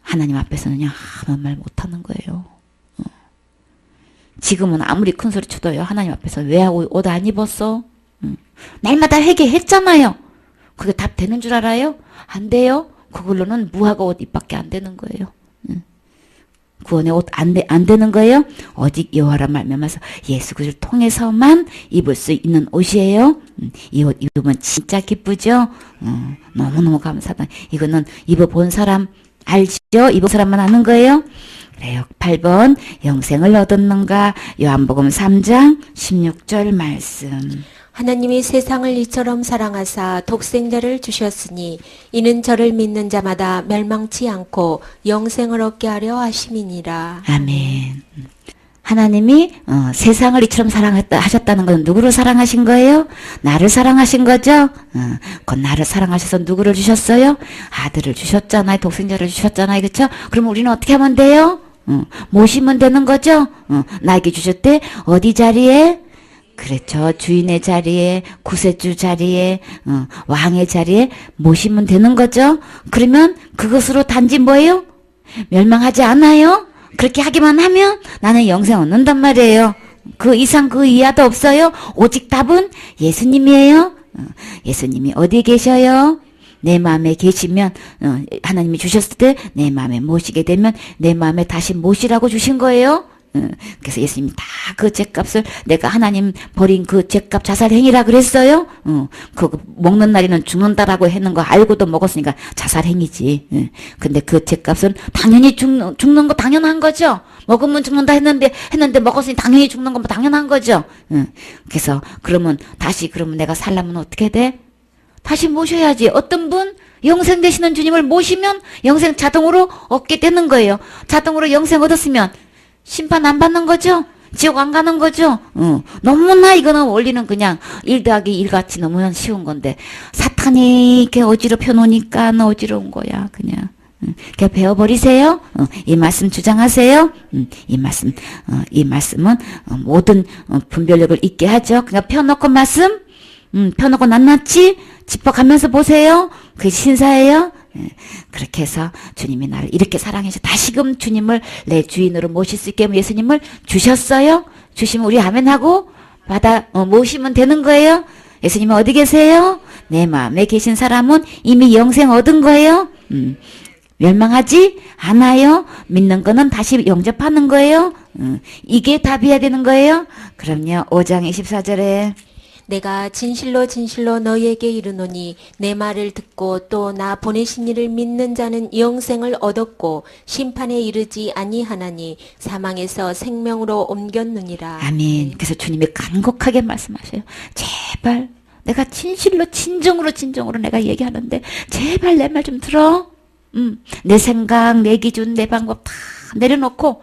하나님 앞에서는 아무 말 못하는 거예요. 지금은 아무리 큰 소리 쳐도요 하나님 앞에서 왜 옷 안 입었어? 날마다 회개했잖아요. 그게 답 되는 줄 알아요? 안 돼요. 그걸로는 무화과 옷 입밖에 안 되는 거예요. 구원의 옷 안 되는 거예요? 오직 여호와라 말미암아서 예수 그리스도를 통해서만 입을 수 있는 옷이에요. 이 옷 입으면 진짜 기쁘죠? 너무너무 감사하다. 이거는 입어본 사람 알죠? 입은 사람만 아는 거예요? 그래요. 8번 영생을 얻었는가? 요한복음 3장 16절 말씀. 하나님이 세상을 이처럼 사랑하사 독생자를 주셨으니 이는 저를 믿는 자마다 멸망치 않고 영생을 얻게 하려 하심이니라. 아멘. 하나님이 세상을 이처럼 사랑하셨다는 건 누구를 사랑하신 거예요? 나를 사랑하신 거죠? 그 나를 사랑하셔서 누구를 주셨어요? 아들을 주셨잖아요. 독생자를 주셨잖아요. 그렇죠? 그럼 우리는 어떻게 하면 돼요? 모시면 되는 거죠? 나에게 주셨대. 어디 자리에? 그렇죠. 주인의 자리에, 구세주 자리에, 왕의 자리에 모시면 되는 거죠. 그러면 그것으로 단지 뭐예요? 멸망하지 않아요? 그렇게 하기만 하면 나는 영생 얻는단 말이에요. 그 이상 그 이하도 없어요. 오직 답은 예수님이에요. 예수님이 어디에 계셔요? 내 마음에 계시면 하나님이 주셨을 때 내 마음에 모시게 되면 내 마음에 다시 모시라고 주신 거예요. 그래서 예수님이 다 그 죄값을 내가 하나님 버린 그 죄값 자살행위라 그랬어요. 그거 먹는 날에는 죽는다라고 했는 거 알고도 먹었으니까 자살행위지. 근데 그 죄값은 당연히 죽는 거 당연한 거죠. 먹으면 죽는다 했는데 먹었으니 당연히 죽는 건 당연한 거죠. 그래서 그러면 내가 살려면 어떻게 돼? 다시 모셔야지. 어떤 분? 영생 되시는 주님을 모시면 영생 자동으로 얻게 되는 거예요. 자동으로 영생 얻었으면 심판 안 받는 거죠? 지옥 안 가는 거죠? 너무나 이거는 원리는 그냥 1 더하기 1 같이 너무나 쉬운 건데 사탄이 이렇게 어지럽혀 놓으니까 어지러운 거야. 그냥 배워버리세요. 이 말씀 주장하세요. 이 말씀은 모든 분별력을 있게 하죠. 그러니까 펴놓고 말씀, 펴놓고 낱낱이 짚어가면서 보세요. 그게 신사예요. 그렇게 해서 주님이 나를 이렇게 사랑해서 다시금 주님을 내 주인으로 모실 수 있게 예수님을 주셨어요. 주시면 우리 아멘하고 모시면 되는 거예요. 예수님은 어디 계세요? 내 마음에 계신 사람은 이미 영생 얻은 거예요. 멸망하지 않아요. 믿는 거는 다시 영접하는 거예요. 이게 답이어야 되는 거예요. 그럼요. 5장 24절에 내가 진실로 진실로 너희에게 이르노니 내 말을 듣고 또 나 보내신 이를 믿는 자는 영생을 얻었고 심판에 이르지 아니하나니 사망에서 생명으로 옮겼느니라. 아멘. 그래서 주님이 간곡하게 말씀하셔요. 제발 내가 진실로 진정으로 내가 얘기하는데 제발 내 말 좀 들어. 내 생각, 내 기준, 내 방법 다 내려놓고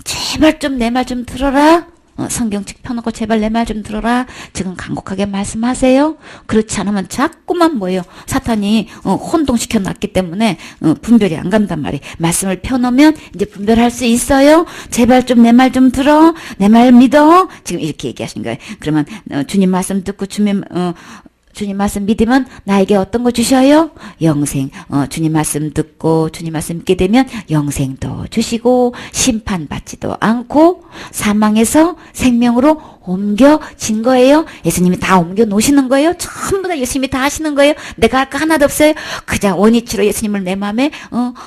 제발 좀 내 말 좀 들어라. 성경책 펴놓고 제발 내 말 좀 들어라. 지금 간곡하게 말씀하세요. 그렇지 않으면 자꾸만 뭐예요. 사탄이 혼동시켜 놨기 때문에 분별이 안 간단 말이에요. 말씀을 펴놓으면 이제 분별할 수 있어요. 제발 좀 내 말 좀 들어. 내 말 믿어. 지금 이렇게 얘기하시는 거예요. 그러면 주님 말씀 듣고 주님 말씀 믿으면 나에게 어떤 거 주셔요? 영생. 주님 말씀 듣고 주님 말씀 믿게 되면 영생도 주시고 심판받지도 않고 사망에서 생명으로 옮겨진 거예요. 예수님이 다 옮겨 놓으시는 거예요. 전부 다 예수님이 다 하시는 거예요. 내가 할 거 하나도 없어요. 그저 원위치로 예수님을 내 마음에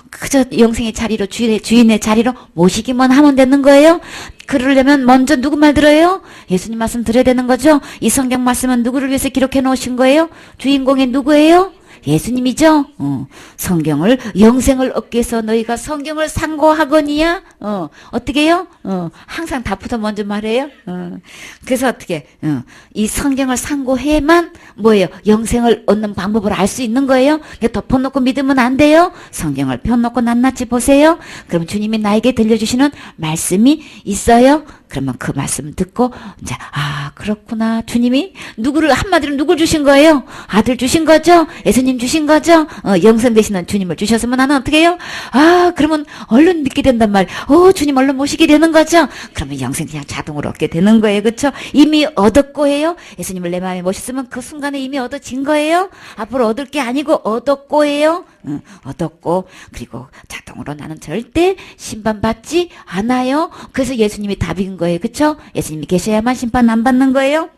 그저 영생의 자리로 주인의 자리로 모시기만 하면 되는 거예요. 그러려면 먼저 누구 말 들어요? 예수님 말씀 들어야 되는 거죠. 이 성경 말씀은 누구를 위해서 기록해 놓으신 거예요? 주인공이 누구예요? 예수님이죠. 성경을 영생을 얻기 위해서 너희가 성경을 상고하거니와 어떻게 해요? 항상 답부터 먼저 말해요. 그래서 어떻게 이 성경을 상고해야만 뭐예요? 영생을 얻는 방법을 알 수 있는 거예요. 덮어놓고 믿으면 안 돼요. 성경을 펴놓고 낱낱이 보세요. 그럼 주님이 나에게 들려주시는 말씀이 있어요. 그러면 그 말씀 듣고 이제 그렇구나. 주님이 한마디로 누굴 주신 거예요? 아들 주신 거죠? 예수님 주신 거죠? 영생 되시는 주님을 주셨으면 나는 어떻게 해요? 그러면 얼른 믿게 된단 말이에요. 주님 얼른 모시게 되는 거죠? 그러면 영생 그냥 자동으로 얻게 되는 거예요. 그렇죠? 이미 얻었고 해요. 예수님을 내 마음에 모셨으면 그 순간에 이미 얻어진 거예요. 앞으로 얻을 게 아니고 얻었고 해요. 얻었고 그리고 자동으로 나는 절대 심판받지 않아요. 그래서 예수님이 답인 거예요. 그쵸? 예수님이 계셔야만 심판 안 받는 거예요.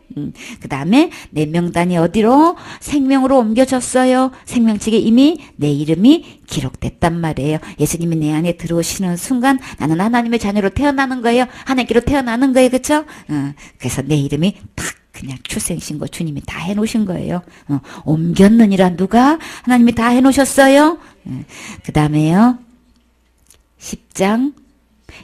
그 다음에 내 명단이 어디로? 생명으로 옮겨졌어요. 생명책에 이미 내 이름이 기록됐단 말이에요. 예수님이 내 안에 들어오시는 순간 나는 하나님의 자녀로 태어나는 거예요. 하나님께로 태어나는 거예요. 그쵸? 그래서 내 이름이 탁 그냥 출생신고 주님이 다 해놓으신 거예요. 옮겼느니라 누가? 하나님이 다 해놓으셨어요. 그 다음에요. 10장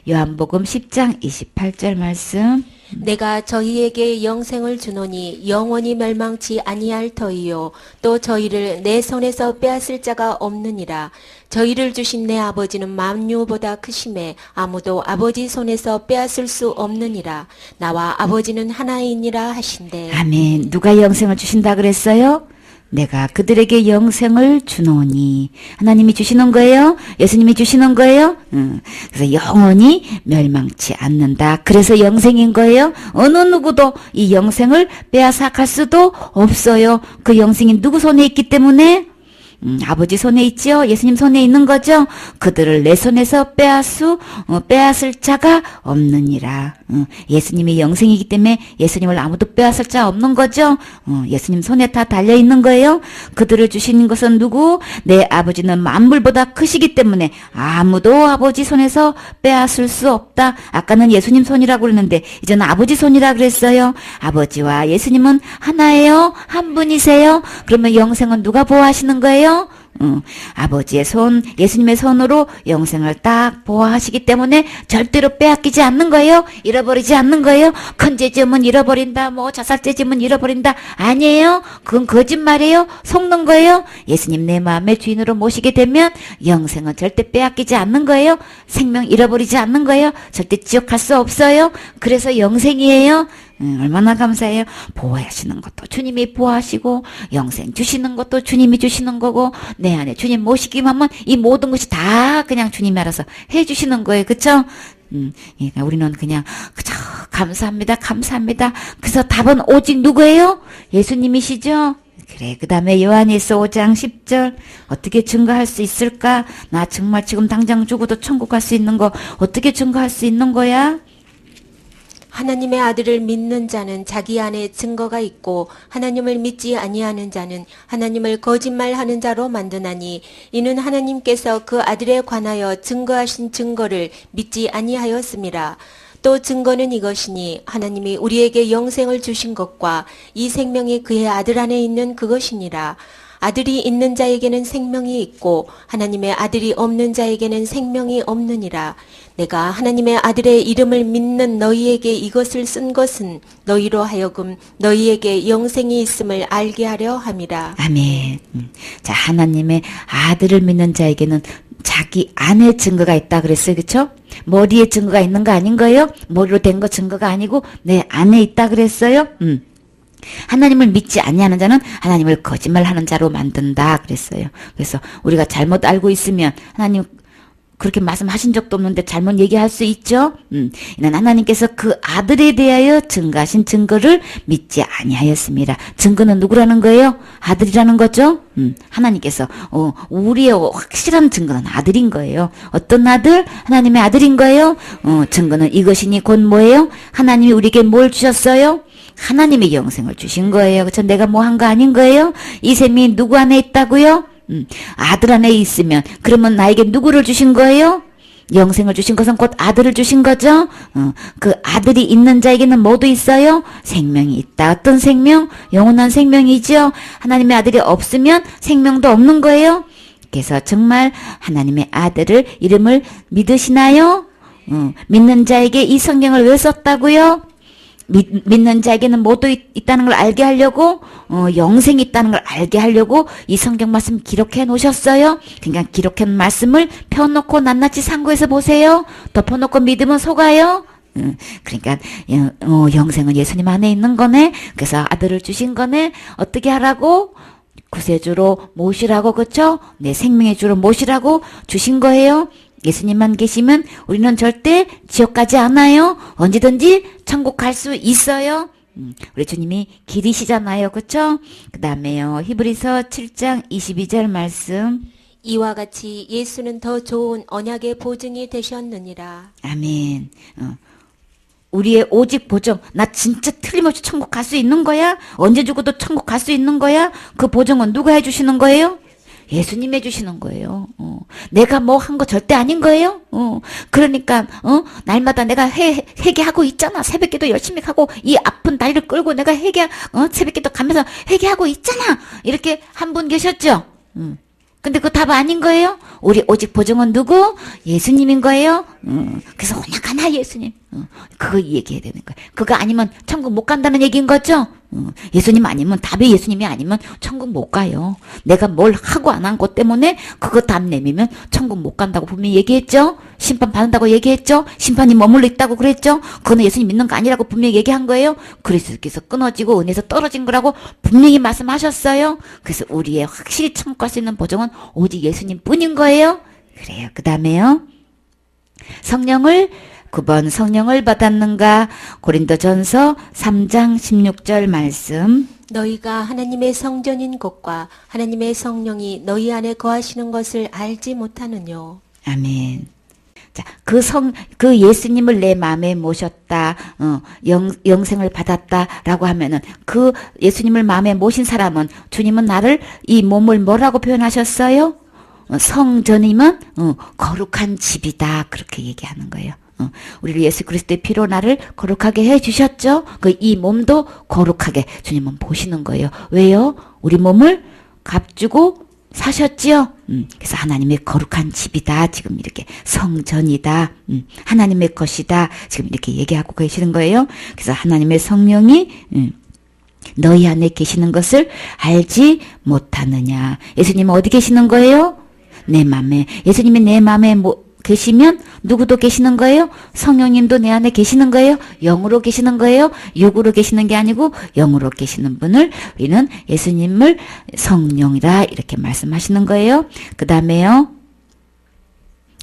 요한복음 10장 28절 말씀. 내가 저희에게 영생을 주노니 영원히 멸망치 아니할 터이요 또 저희를 내 손에서 빼앗을 자가 없느니라. 저희를 주신 내 아버지는 만유보다 크심에 아무도 아버지 손에서 빼앗을 수 없느니라. 나와 아버지는 하나이니라 하신대. 아멘. 누가 영생을 주신다 그랬어요? 내가 그들에게 영생을 주노니. 하나님이 주시는 거예요? 예수님이 주시는 거예요? 그래서 영원히 멸망치 않는다. 그래서 영생인 거예요? 어느 누구도 이 영생을 빼앗아 갈 수도 없어요. 그 영생이 누구 손에 있기 때문에? 아버지 손에 있죠? 예수님 손에 있는 거죠? 그들을 내 손에서 빼앗을 자가 없느니라. 예수님이 영생이기 때문에 예수님을 아무도 빼앗을 자 없는 거죠? 예수님 손에 다 달려있는 거예요? 그들을 주시는 것은 누구? 내 아버지는 만물보다 크시기 때문에 아무도 아버지 손에서 빼앗을 수 없다. 아까는 예수님 손이라고 그랬는데 이제는 아버지 손이라 그랬어요. 아버지와 예수님은 하나예요? 한 분이세요? 그러면 영생은 누가 보호하시는 거예요? 아버지의 손, 예수님의 손으로 영생을 딱 보호하시기 때문에 절대로 빼앗기지 않는 거예요. 잃어버리지 않는 거예요. 큰 죄지으면 잃어버린다. 자살죄지으면 잃어버린다. 아니에요. 그건 거짓말이에요. 속는 거예요. 예수님 내 마음의 주인으로 모시게 되면 영생은 절대 빼앗기지 않는 거예요. 생명 잃어버리지 않는 거예요. 절대 지옥 갈 수 없어요. 그래서 영생이에요. 얼마나 감사해요. 보호하시는 것도 주님이 보호하시고 영생 주시는 것도 주님이 주시는 거고 내 안에 주님 모시기만 하면 이 모든 것이 다 그냥 주님이 알아서 해주시는 거예요. 그쵸? 우리는 그냥 그저 감사합니다. 감사합니다. 그래서 답은 오직 누구예요? 예수님이시죠? 그래. 그 다음에 요한일서 5장 10절 어떻게 증거할 수 있을까? 나 정말 지금 당장 죽어도 천국 갈 수 있는 거 어떻게 증거할 수 있는 거야? 하나님의 아들을 믿는 자는 자기 안에 증거가 있고 하나님을 믿지 아니하는 자는 하나님을 거짓말하는 자로 만드나니 이는 하나님께서 그 아들에 관하여 증거하신 증거를 믿지 아니하였음이라. 또 증거는 이것이니 하나님이 우리에게 영생을 주신 것과 이 생명이 그의 아들 안에 있는 그것이니라. 아들이 있는 자에게는 생명이 있고 하나님의 아들이 없는 자에게는 생명이 없느니라. 내가 하나님의 아들의 이름을 믿는 너희에게 이것을 쓴 것은 너희로 하여금 너희에게 영생이 있음을 알게 하려 함이라. 아멘. 자, 하나님의 아들을 믿는 자에게는 자기 안에 증거가 있다 그랬어요. 그렇죠? 머리에 증거가 있는 거 아닌 거예요? 머리로 된 거 증거가 아니고 내 안에 있다 그랬어요. 하나님을 믿지 아니하는 자는 하나님을 거짓말하는 자로 만든다 그랬어요. 그래서 우리가 잘못 알고 있으면 하나님 그렇게 말씀하신 적도 없는데 잘못 얘기할 수 있죠. 이는 하나님께서 그 아들에 대하여 증거하신 증거를 믿지 아니하였습니다. 증거는 누구라는 거예요? 아들이라는 거죠. 하나님께서 우리의 확실한 증거는 아들인 거예요. 어떤 아들? 하나님의 아들인 거예요. 증거는 이것이니 곧 뭐예요? 하나님이 우리에게 뭘 주셨어요? 하나님의 영생을 주신 거예요. 그렇죠? 내가 뭐 한 거 아닌 거예요? 이 셈이 누구 안에 있다고요? 아들 안에 있으면 그러면 나에게 누구를 주신 거예요? 영생을 주신 것은 곧 아들을 주신 거죠. 그 아들이 있는 자에게는 뭐도 있어요? 생명이 있다. 어떤 생명? 영원한 생명이죠. 하나님의 아들이 없으면 생명도 없는 거예요. 그래서 정말 하나님의 아들을 이름을 믿으시나요? 믿는 자에게 이 성경을 왜 썼다고요? 믿는 자에게는 뭐도 있다는 걸 알게 하려고 영생이 있다는 걸 알게 하려고 이 성경 말씀 기록해 놓으셨어요. 그러니까 기록한 말씀을 펴놓고 낱낱이 상고해서 보세요. 덮어놓고 믿으면 속아요. 그러니까 영생은 예수님 안에 있는 거네. 그래서 아들을 주신 거네. 어떻게 하라고? 구세주로 모시라고, 그렇죠? 내 생명의 주로 모시라고 주신 거예요. 예수님만 계시면 우리는 절대 지옥 가지 않아요. 언제든지 천국 갈 수 있어요. 우리 주님이 길이시잖아요. 그렇죠? 그 다음에요. 히브리서 7장 22절 말씀. 이와 같이 예수는 더 좋은 언약의 보증이 되셨느니라. 아멘. 우리의 오직 보증. 나 진짜 틀림없이 천국 갈 수 있는 거야? 언제 죽어도 천국 갈 수 있는 거야? 그 보증은 누가 해주시는 거예요? 예수님 해주시는 거예요. 내가 뭐 한 거 절대 아닌 거예요. 그러니까 날마다 내가 회개하고 있잖아. 새벽기도 열심히 하고 이 아픈 다리를 끌고 내가 새벽기도 가면서 회개하고 있잖아. 이렇게 한 분 계셨죠. 근데 그 답 아닌 거예요. 우리 오직 보증은 누구? 예수님인 거예요. 그래서 오직 하나 예수님. 그거 얘기해야 되는 거예요. 그거 아니면 천국 못 간다는 얘기인 거죠. 예수님 아니면, 답이 예수님이 아니면 천국 못 가요. 내가 뭘 하고 안 한 것 때문에 그거 답 내미면 천국 못 간다고 분명히 얘기했죠. 심판 받는다고 얘기했죠. 심판이 머물러 있다고 그랬죠. 그거는 예수님 믿는 거 아니라고 분명히 얘기한 거예요. 그리스도께서 끊어지고 은혜에서 떨어진 거라고 분명히 말씀하셨어요. 그래서 우리의 확실히 천국 갈 수 있는 보증은 오직 예수님 뿐인 거예요. 그래요. 그 다음에요. 성령을 9번 성령을 받았는가? 고린도전서 3장 16절 말씀. 너희가 하나님의 성전인 것과 하나님의 성령이 너희 안에 거하시는 것을 알지 못하느뇨. 아멘. 자, 그 예수님을 내 마음에 모셨다, 영생을 받았다라고 하면은 그 예수님을 마음에 모신 사람은 주님은 나를 이 몸을 뭐라고 표현하셨어요? 성전이면 거룩한 집이다 그렇게 얘기하는 거예요. 우리를 예수 그리스도의 피로 나를 거룩하게 해주셨죠. 이 몸도 거룩하게 주님은 보시는 거예요. 왜요? 우리 몸을 값주고 사셨지요. 그래서 하나님의 거룩한 집이다. 지금 이렇게 성전이다. 하나님의 것이다. 지금 이렇게 얘기하고 계시는 거예요. 그래서 하나님의 성령이 너희 안에 계시는 것을 알지 못하느냐. 예수님은 어디 계시는 거예요? 내 맘에. 예수님이 내 맘에 계시면 누구도 계시는 거예요? 성령님도 내 안에 계시는 거예요? 영으로 계시는 거예요? 육으로 계시는 게 아니고 영으로 계시는 분을 우리는 예수님을 성령이라 이렇게 말씀하시는 거예요. 그 다음에요.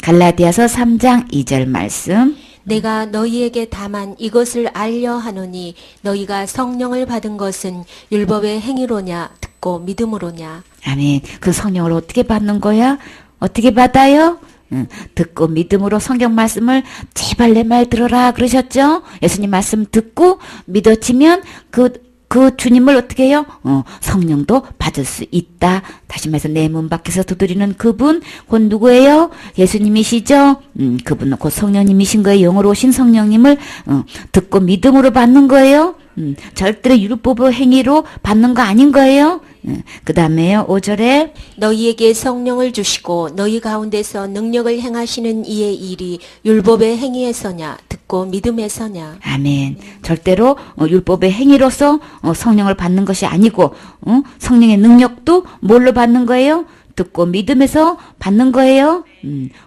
갈라디아서 3장 2절 말씀. 내가 너희에게 다만 이것을 알려 하노니 너희가 성령을 받은 것은 율법의 행위로냐 듣고 믿음으로냐. 아멘. 그 성령을 어떻게 받는 거야? 어떻게 받아요? 듣고 믿음으로 성경 말씀을 제발 내 말 들어라 그러셨죠? 예수님 말씀 듣고 믿어지면 그 주님을 어떻게 해요? 성령도 받을 수 있다. 다시 말해서 내 문 밖에서 두드리는 그분 곧 누구예요? 예수님이시죠? 그분은 곧 성령님이신 거예요. 영으로 오신 성령님을 듣고 믿음으로 받는 거예요. 절대로 율법의 행위로 받는 거 아닌 거예요. 그 다음에요. 5절에 너희에게 성령을 주시고 너희 가운데서 능력을 행하시는 이의 일이 율법의 행위에서냐 듣고 믿음에서냐. 아멘. 절대로 율법의 행위로서 성령을 받는 것이 아니고 성령의 능력도 뭘로 받는 거예요? 듣고 믿음에서 받는 거예요.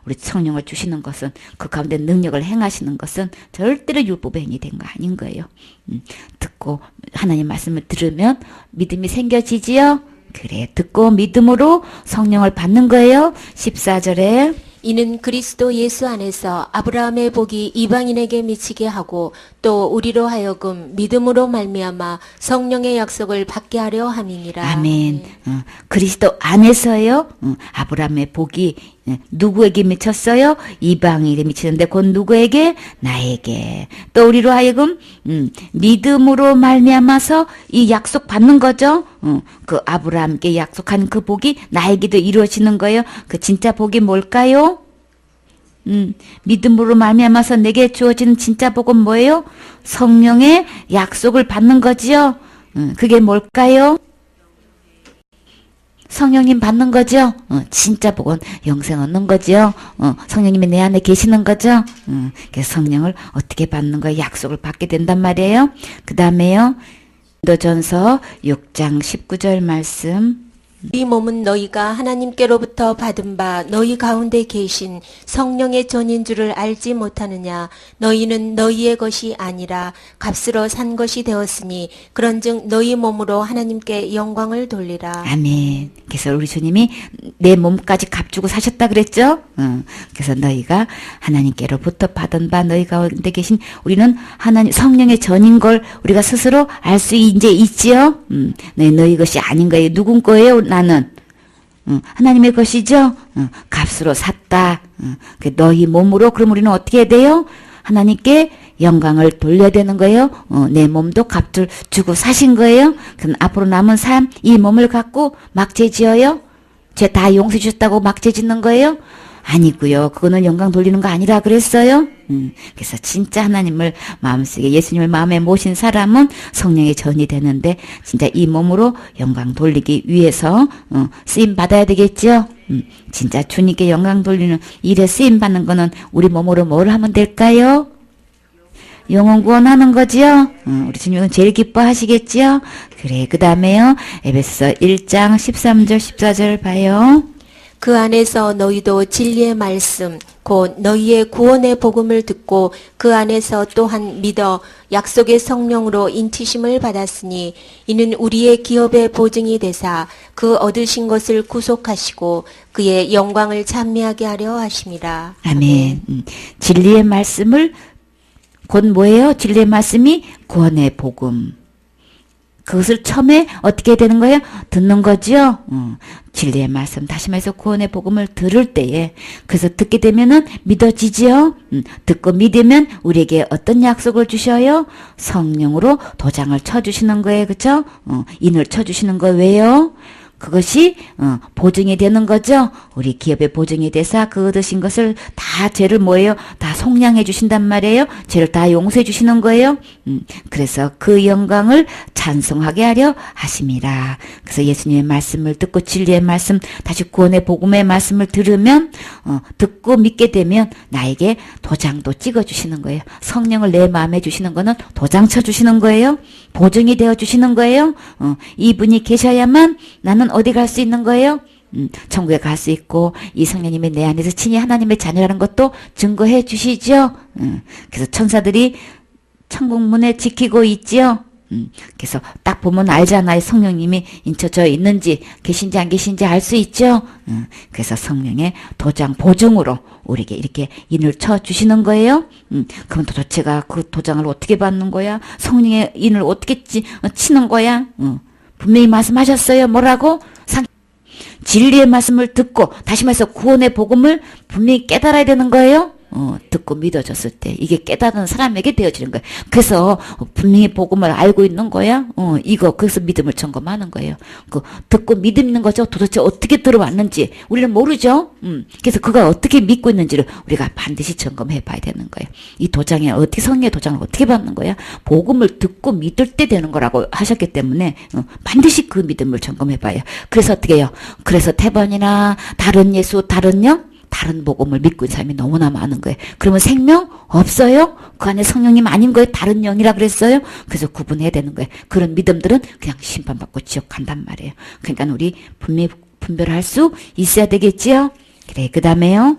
우리 성령을 주시는 것은 그 가운데 능력을 행하시는 것은 절대로 율법의 행위 된 거 아닌 거예요. 듣고 하나님 말씀을 들으면 믿음이 생겨지지요. 그래, 듣고 믿음으로 성령을 받는 거예요. 14절에 이는 그리스도 예수 안에서 아브라함의 복이 이방인에게 미치게 하고 또 우리로 하여금 믿음으로 말미암아 성령의 약속을 받게 하려 함이니라. 아멘. 그리스도 안에서요. 아브라함의 복이 누구에게 미쳤어요? 이방인에게 미치는데 곧 누구에게? 나에게. 또 우리로 하여금 믿음으로 말미암아서 이 약속 받는 거죠. 그 아브라함께 약속한 그 복이 나에게도 이루어지는 거예요. 그 진짜 복이 뭘까요? 믿음으로 말미암아서 내게 주어지는 진짜 복은 뭐예요? 성령의 약속을 받는 거지요. 그게 뭘까요? 성령님 받는 거죠. 진짜 복은 영생 얻는 거죠. 성령님이 내 안에 계시는 거죠. 그래서 성령을 어떻게 받는 거예요? 약속을 받게 된단 말이에요. 그 다음에요. 고린도전서 6장 19절 말씀. 이 몸은 너희가 하나님께로부터 받은 바 너희 가운데 계신 성령의 전인 줄을 알지 못하느냐. 너희는 너희의 것이 아니라 값으로 산 것이 되었으니 그런즉 너희 몸으로 하나님께 영광을 돌리라. 아멘. 그래서 우리 주님이 내 몸까지 값주고 사셨다 그랬죠. 그래서 너희가 하나님께로부터 받은 바 너희 가운데 계신 우리는 하나님 성령의 전인 걸 우리가 스스로 알 수 이제 있지요. 너희 것이 아닌 거예요. 누군 거예요? 나는 하나님의 것이죠. 값으로 샀다. 너희 몸으로. 그럼 우리는 어떻게 해야 돼요? 하나님께 영광을 돌려야 되는 거예요. 내 몸도 값을 주고 사신 거예요. 그럼 앞으로 남은 삶 이 몸을 갖고 막죄 지어요? 죄 다 용서해 주셨다고 막죄 짓는 거예요? 아니고요. 그거는 영광 돌리는 거 아니라 그랬어요. 그래서 진짜 하나님을 마음속에 예수님을 마음에 모신 사람은 성령의 전이 되는데 진짜 이 몸으로 영광 돌리기 위해서 쓰임 받아야 되겠죠. 진짜 주님께 영광 돌리는 일에 쓰임 받는 거는 우리 몸으로 뭘 하면 될까요? 영혼 구원하는 거지요. 우리 주님은 제일 기뻐하시겠지요. 그래, 그 다음에요. 에베소서 1장 13절 14절 봐요. 그 안에서 너희도 진리의 말씀 곧 너희의 구원의 복음을 듣고 그 안에서 또한 믿어 약속의 성령으로 인치심을 받았으니 이는 우리의 기업의 보증이 되사 그 얻으신 것을 구속하시고 그의 영광을 찬미하게 하려 하심이라. 아멘. 진리의 말씀을 곧 뭐예요? 진리의 말씀이 구원의 복음. 그것을 처음에 어떻게 되는 거예요? 듣는 거죠. 진리의 말씀, 다시 말해서 구원의 복음을 들을 때에 그래서 듣게 되면은 믿어지지요. 듣고 믿으면 우리에게 어떤 약속을 주셔요? 성령으로 도장을 쳐주시는 거예요. 그렇죠? 인을 쳐주시는 거 왜요? 그것이 보증이 되는 거죠. 우리 기업의 보증이 돼서 그 얻으신 것을 다 죄를 뭐예요? 다 속량해 주신단 말이에요. 죄를 다 용서해 주시는 거예요. 그래서 그 영광을 찬송하게 하려 하심이라. 그래서 예수님의 말씀을 듣고 진리의 말씀, 다시 구원의 복음의 말씀을 들으면 듣고 믿게 되면 나에게 도장도 찍어 주시는 거예요. 성령을 내 마음에 주시는 거는 도장 쳐 주시는 거예요. 보증이 되어 주시는 거예요. 이분이 계셔야만 나는 어디 갈 수 있는 거예요? 천국에 갈 수 있고 이 성령님이 내 안에서 친히 하나님의 자녀라는 것도 증거해 주시죠. 그래서 천사들이 천국 문에 지키고 있지요. 그래서 딱 보면 알잖아요. 성령님이 인쳐져 있는지 계신지 안 계신지 알 수 있죠. 그래서 성령의 도장 보증으로 우리에게 이렇게 인을 쳐 주시는 거예요. 그럼 도대체가 그 도장을 어떻게 받는 거야? 성령의 인을 어떻게 치는 거야? 분명히 말씀하셨어요. 뭐라고? 진리의 말씀을 듣고 다시 말해서 구원의 복음을 분명히 깨달아야 되는 거예요. 듣고 믿어졌을 때 이게 깨닫는 사람에게 되어지는 거예요. 그래서 분명히 복음을 알고 있는 거야. 그래서 믿음을 점검하는 거예요. 듣고 믿는 거죠. 도대체 어떻게 들어왔는지 우리는 모르죠. 그래서 그가 어떻게 믿고 있는지를 우리가 반드시 점검해 봐야 되는 거예요. 이 도장에 어떻게 성령의 도장을 어떻게 받는 거야? 복음을 듣고 믿을 때 되는 거라고 하셨기 때문에 반드시 그 믿음을 점검해 봐요. 그래서 어떻게 해요? 그래서 태번이나 다른 예수, 다른 복음을 믿고 있는 사람이 너무나 많은 거예요. 그러면 생명 없어요? 그 안에 성령님 아닌 거예요? 다른 영이라 그랬어요? 그래서 구분해야 되는 거예요. 그런 믿음들은 그냥 심판받고 지옥 간단 말이에요. 그러니까 우리 분명히 분별할 수 있어야 되겠지요? 그래, 그 다음에요.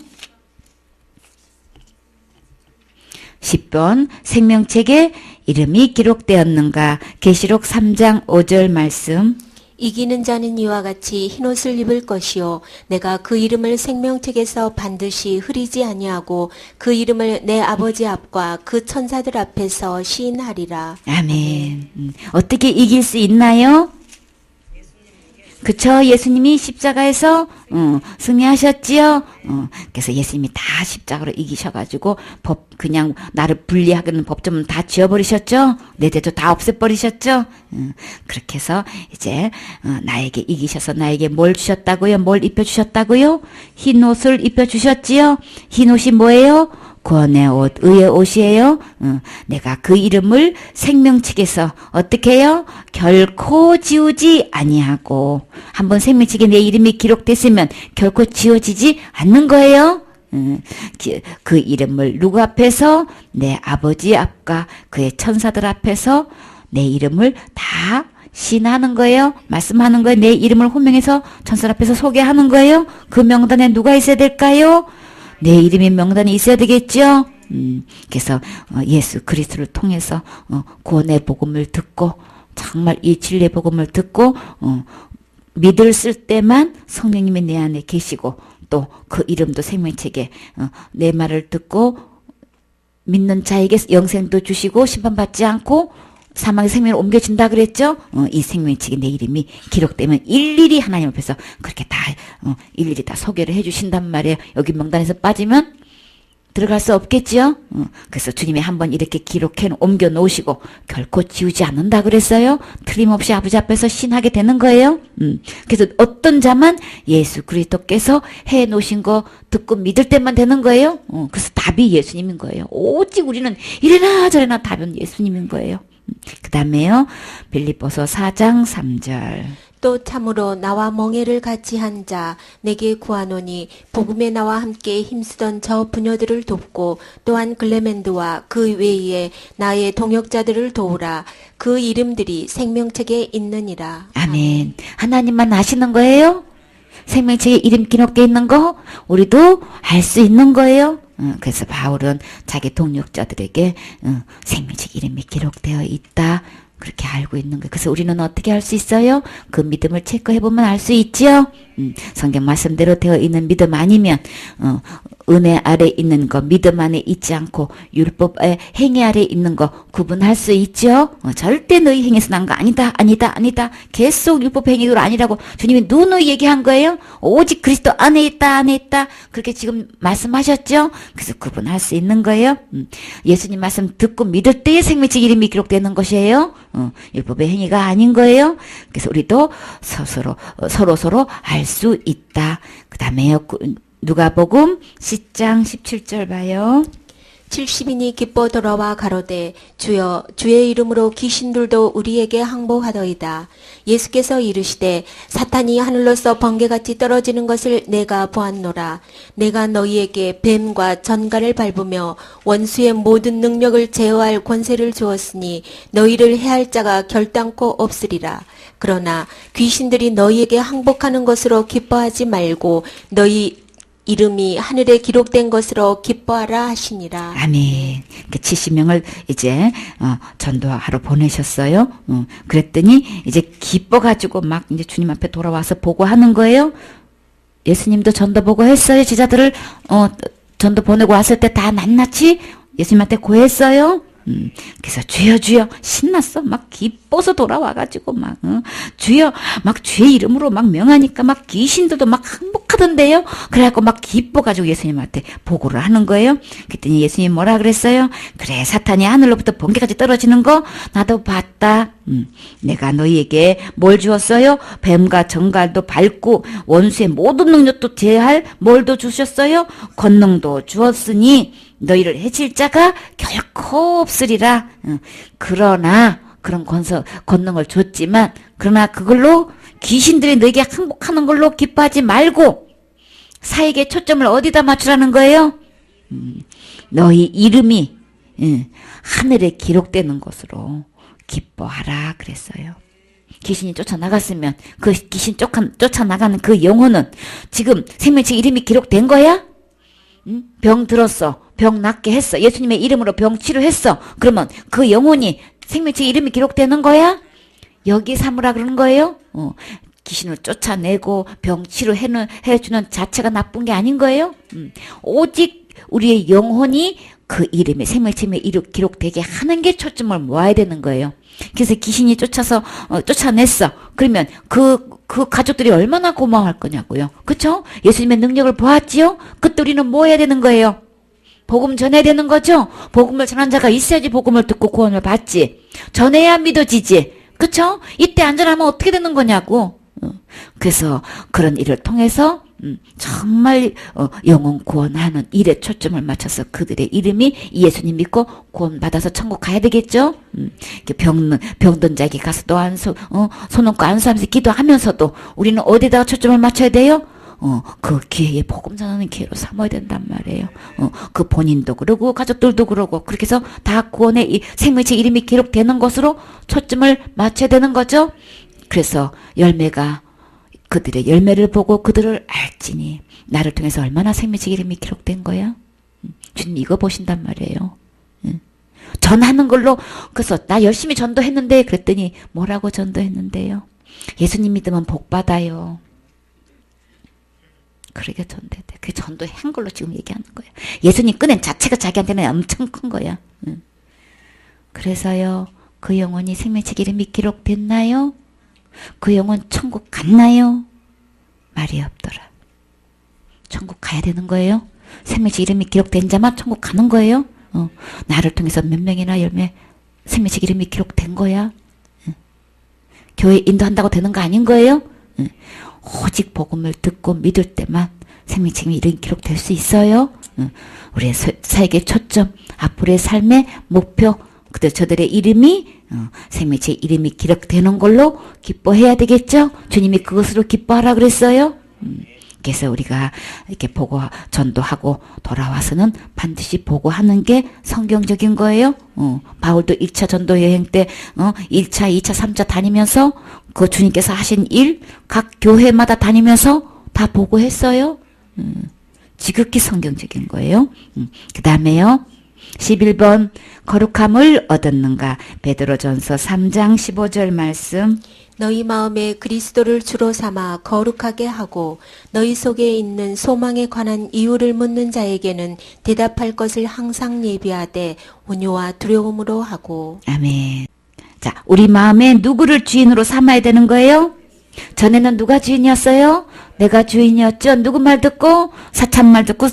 10번 생명책에 이름이 기록되었는가? 계시록 3장 5절 말씀. 이기는 자는 이와 같이 흰옷을 입을 것이요 내가 그 이름을 생명책에서 반드시 흐리지 아니하고 그 이름을 내 아버지 앞과 그 천사들 앞에서 시인하리라. 아멘. 어떻게 이길 수 있나요? 그쵸? 예수님이 십자가에서 승리하셨지요? 그래서 예수님이 다 십자가로 이기셔가지고 그냥 나를 분리하는 법점은 다 지워버리셨죠? 내 대도 다 없애버리셨죠? 그렇게 해서 이제 나에게 이기셔서 나에게 뭘 주셨다고요? 뭘 입혀주셨다고요? 흰 옷을 입혀주셨지요? 흰 옷이 뭐예요? 구원의 옷, 의의 옷이에요. 내가 그 이름을 생명책에서 어떻게 해요? 결코 지우지 아니하고 한번 생명책에 내 이름이 기록됐으면 결코 지워지지 않는 거예요. 그 이름을 누구 앞에서? 내 아버지 앞과 그의 천사들 앞에서 내 이름을 다 시인하는 거예요. 말씀하는 거예요. 내 이름을 호명해서 천사 앞에서 소개하는 거예요. 그 명단에 누가 있어야 될까요? 내 이름의 명단이 있어야 되겠죠? 그래서 예수 그리스도를 통해서 구원의 복음을 듣고 정말 이 진리의 복음을 듣고 믿을 쓸 때만 성령님이 내 안에 계시고 또 그 이름도 생명책에 내 말을 듣고 믿는 자에게 영생도 주시고 심판받지 않고 사망의 생명을 옮겨준다 그랬죠? 이 생명책에 내 이름이 기록되면 일일이 하나님 앞에서 그렇게 다 일일이 다 소개를 해주신단 말이에요. 여기 명단에서 빠지면 들어갈 수 없겠지요? 그래서 주님이 한번 이렇게 기록해 옮겨 놓으시고 결코 지우지 않는다 그랬어요. 틀림없이 아버지 앞에서 신하게 되는 거예요. 그래서 어떤 자만 예수 그리스도께서 해 놓으신 거 듣고 믿을 때만 되는 거예요. 그래서 답이 예수님인 거예요. 오직 우리는 이래나 저래나 답은 예수님인 거예요. 그 다음에요. 빌립보서 4장 3절. 또 참으로 나와 멍에를 같이 한 자 내게 구하노니 복음에 나와 함께 힘쓰던 저 부녀들을 돕고 또한 글레멘드와 그 외에 나의 동역자들을 도우라. 그 이름들이 생명책에 있느니라. 아멘. 하나님만 아시는 거예요? 생명책에 이름 기록되어 있는 거 우리도 알 수 있는 거예요. 그래서 바울은 자기 동역자들에게 생명책 이름이 기록되어 있다. 그렇게 알고 있는 거예요. 그래서 우리는 어떻게 할 수 있어요? 그 믿음을 체크해보면 알 수 있지요? 성경 말씀대로 되어 있는 믿음 아니면 은혜 아래 있는 거 믿음 안에 있지 않고 율법의 행위 아래 있는 거 구분할 수 있죠? 절대 너희 행위에서 난 거 아니다 아니다 계속 율법 행위로 아니라고 주님이 누누이 얘기한 거예요. 오직 그리스도 안에 있다 그렇게 지금 말씀하셨죠? 그래서 구분할 수 있는 거예요. 예수님 말씀 듣고 믿을 때의 생명책 이름이 기록되는 것이에요. 율법의 행위가 아닌 거예요. 그래서 우리도 서로 알 수 있다. 그 다음에 누가복음 10장 17절 봐요. 70인이 기뻐 돌아와 가로되 주여 주의 이름으로 귀신들도 우리에게 항복하더이다. 예수께서 이르시되 사탄이 하늘로서 번개같이 떨어지는 것을 내가 보았노라. 내가 너희에게 뱀과 전갈을 밟으며 원수의 모든 능력을 제어할 권세를 주었으니 너희를 해할 자가 결단코 없으리라. 그러나 귀신들이 너희에게 항복하는 것으로 기뻐하지 말고 너희 이름이 하늘에 기록된 것으로 기뻐하라 하시니라. 아멘. 그 70명을 이제 전도하러 보내셨어요. 그랬더니 이제 기뻐가지고 막 이제 주님 앞에 돌아와서 보고하는 거예요. 예수님도 전도 보고했어요. 제자들을 전도 보내고 왔을 때 다 낱낱이 예수님한테 고했어요. 그래서 주여 주여 신났어. 막 기뻐서 돌아와가지고 막 주여 막 주의 이름으로 막 명하니까 막 귀신들도 막 항복하던데요. 그래갖고 막 기뻐가지고 예수님한테 보고를 하는 거예요. 그랬더니 예수님 뭐라 그랬어요? 그래 사탄이 하늘로부터 번개까지 떨어지는 거 나도 봤다. 내가 너희에게 뭘 주었어요? 뱀과 정갈도 밟고 원수의 모든 능력도 제할 뭘도 주셨어요? 권능도 주었으니 너희를 해칠 자가 결코 없으리라. 그러나 그런 권능을 줬지만 그러나 그걸로 귀신들이 너에게 항복하는 걸로 기뻐하지 말고 사익의 초점을 어디다 맞추라는 거예요? 너희 이름이 하늘에 기록되는 것으로 기뻐하라 그랬어요. 귀신이 쫓아나갔으면 그 귀신 쫓아나가는 그 영혼은 지금 생명책 이름이 기록된 거야? 병 들었어. 병 낫게 했어. 예수님의 이름으로 병 치료했어. 그러면 그 영혼이 생명책 이름이 기록되는 거야? 여기 삼으라 그러는 거예요? 귀신을 쫓아내고 병 치료해주는 자체가 나쁜 게 아닌 거예요? 오직 우리의 영혼이 그 이름에 생명책에 기록되게 하는 게 초점을 모아야 되는 거예요. 그래서 귀신이 쫓아냈어. 그러면 그 가족들이 얼마나 고마워할 거냐고요. 그쵸? 예수님의 능력을 보았지요? 그때 우리는 뭐 해야 되는 거예요? 복음 전해야 되는 거죠? 복음을 전한 자가 있어야지 복음을 듣고 구원을 받지. 전해야 믿어지지. 그쵸? 이때 안전하면 어떻게 되는 거냐고. 그래서 그런 일을 통해서 정말 영혼 구원하는 일에 초점을 맞춰서 그들의 이름이 예수님 믿고 구원받아서 천국 가야 되겠죠? 병든 자에게 가서도 손 얹고 안수하면서 기도하면서도 우리는 어디다가 초점을 맞춰야 돼요? 그 기회에 복음 전하는 기회로 삼아야 된단 말이에요. 그 본인도 그러고 가족들도 그러고 그렇게 해서 다 구원의 생명책 이름이 기록되는 것으로 초점을 맞춰야 되는 거죠. 그래서 그들의 열매를 보고 그들을 알지니 나를 통해서 얼마나 생명책 이름이 기록된 거야? 주님 이거 보신단 말이에요. 전하는 걸로 그래서 나 열심히 전도했는데 그랬더니 뭐라고 전도했는데요? 예수님 믿으면 복 받아요. 그러게 전도돼. 그 전도한 걸로 지금 얘기하는 거예요. 예수님 꺼낸 자체가 자기한테는 엄청 큰 거야. 그래서요. 그 영혼이 생명책 이름이 기록됐나요? 그 영혼 천국 갔나요? 말이 없더라. 천국 가야 되는 거예요? 생명책 이름이 기록된 자만 천국 가는 거예요? 나를 통해서 몇 명이나 생명책 이름이 기록된 거야? 교회 인도한다고 되는 거 아닌 거예요? 오직 복음을 듣고 믿을 때만 생명책 이름이 기록될 수 있어요? 우리의 사역의 초점, 앞으로의 삶의 목표, 저들의 이름이 생명책 이름이 기록되는 걸로 기뻐해야 되겠죠? 주님이 그것으로 기뻐하라 그랬어요? 그래서 우리가 이렇게 보고 전도하고 돌아와서는 반드시 보고하는 게 성경적인 거예요. 바울도 1차 전도 여행 때 1차, 2차, 3차 다니면서 그 주님께서 하신 일 각 교회마다 다니면서 다 보고했어요. 지극히 성경적인 거예요. 그 다음에요. 11번 거룩함을 얻었는가? 베드로전서 3장 15절 말씀. 너희 마음에 그리스도를 주로 삼아 거룩하게 하고 너희 속에 있는 소망에 관한 이유를 묻는 자에게는 대답할 것을 항상 예비하되 온유와 두려움으로 하고. 아멘. 자, 우리 마음에 누구를 주인으로 삼아야 되는 거예요? 전에는 누가 주인이었어요? 내가 주인이었죠. 누구 말 듣고 사탄 말 듣고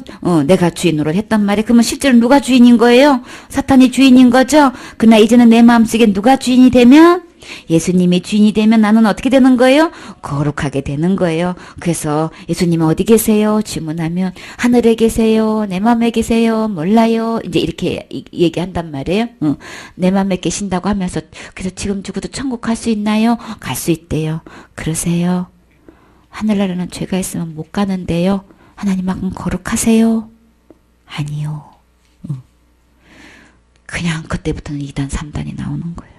내가 주인으로 했단 말이에요. 그러면 실제로 누가 주인인 거예요? 사탄이 주인인 거죠. 그러나 이제는 내 마음속에 누가 주인이 되면 예수님이 주인이 되면 나는 어떻게 되는 거예요? 거룩하게 되는 거예요. 그래서 예수님은 어디 계세요? 질문하면 하늘에 계세요? 내 마음에 계세요? 몰라요? 이제 이렇게 얘기한단 말이에요. 내 마음에 계신다고 하면서 그래서 지금 죽어도 천국 갈 수 있나요? 갈 수 있대요. 그러세요. 하늘나라는 죄가 있으면 못 가는데요. 하나님만큼 거룩하세요? 아니요. 그냥 그때부터는 2단 3단이 나오는 거예요.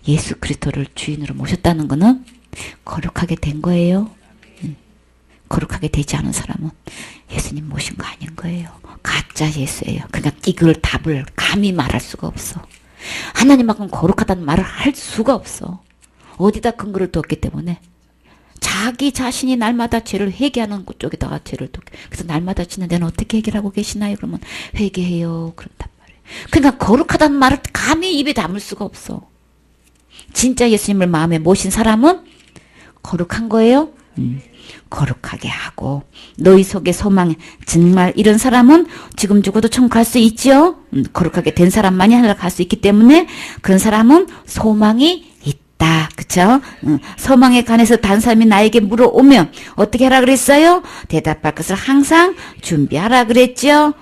예수 그리스도를 주인으로 모셨다는 거는 거룩하게 된 거예요. 거룩하게 되지 않은 사람은 예수님 모신 거 아닌 거예요. 가짜 예수예요. 그러니까 이걸 답을 감히 말할 수가 없어. 하나님만큼 거룩하다는 말을 할 수가 없어. 어디다 근거를 뒀기 때문에. 자기 자신이 날마다 죄를 회개하는 쪽에다가 죄를 뒀. 그래서 날마다 지는 데는 어떻게 해결하고 계시나요? 그러면 회개해요. 그런단 말이에요. 그러니까 거룩하다는 말을 감히 입에 담을 수가 없어. 진짜 예수님을 마음에 모신 사람은 거룩한 거예요. 거룩하게 하고 너희 속에 소망 정말 이런 사람은 지금 죽어도 천국 갈 수 있죠. 거룩하게 된 사람만이 하늘에 갈 수 있기 때문에 그런 사람은 소망이 있다. 그쵸? 소망에 관해서 다른 사람이 나에게 물어오면 어떻게 하라 그랬어요? 대답할 것을 항상 준비하라 그랬죠.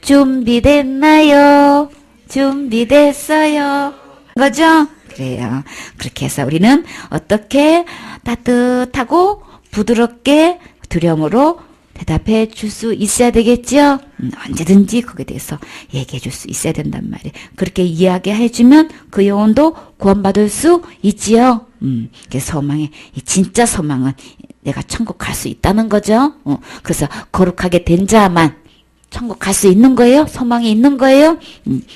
준비됐나요? 준비됐어요. 거죠? 그래요. 그렇게 해서 우리는 어떻게 따뜻하고 부드럽게 두려움으로 대답해 줄 수 있어야 되겠죠? 언제든지 거기에 대해서 얘기해 줄 수 있어야 된단 말이에요. 그렇게 이야기해 주면 그 영혼도 구원받을 수 있지요. 소망이, 진짜 소망은 내가 천국 갈 수 있다는 거죠. 그래서 거룩하게 된 자만 천국 갈 수 있는 거예요? 소망이 있는 거예요?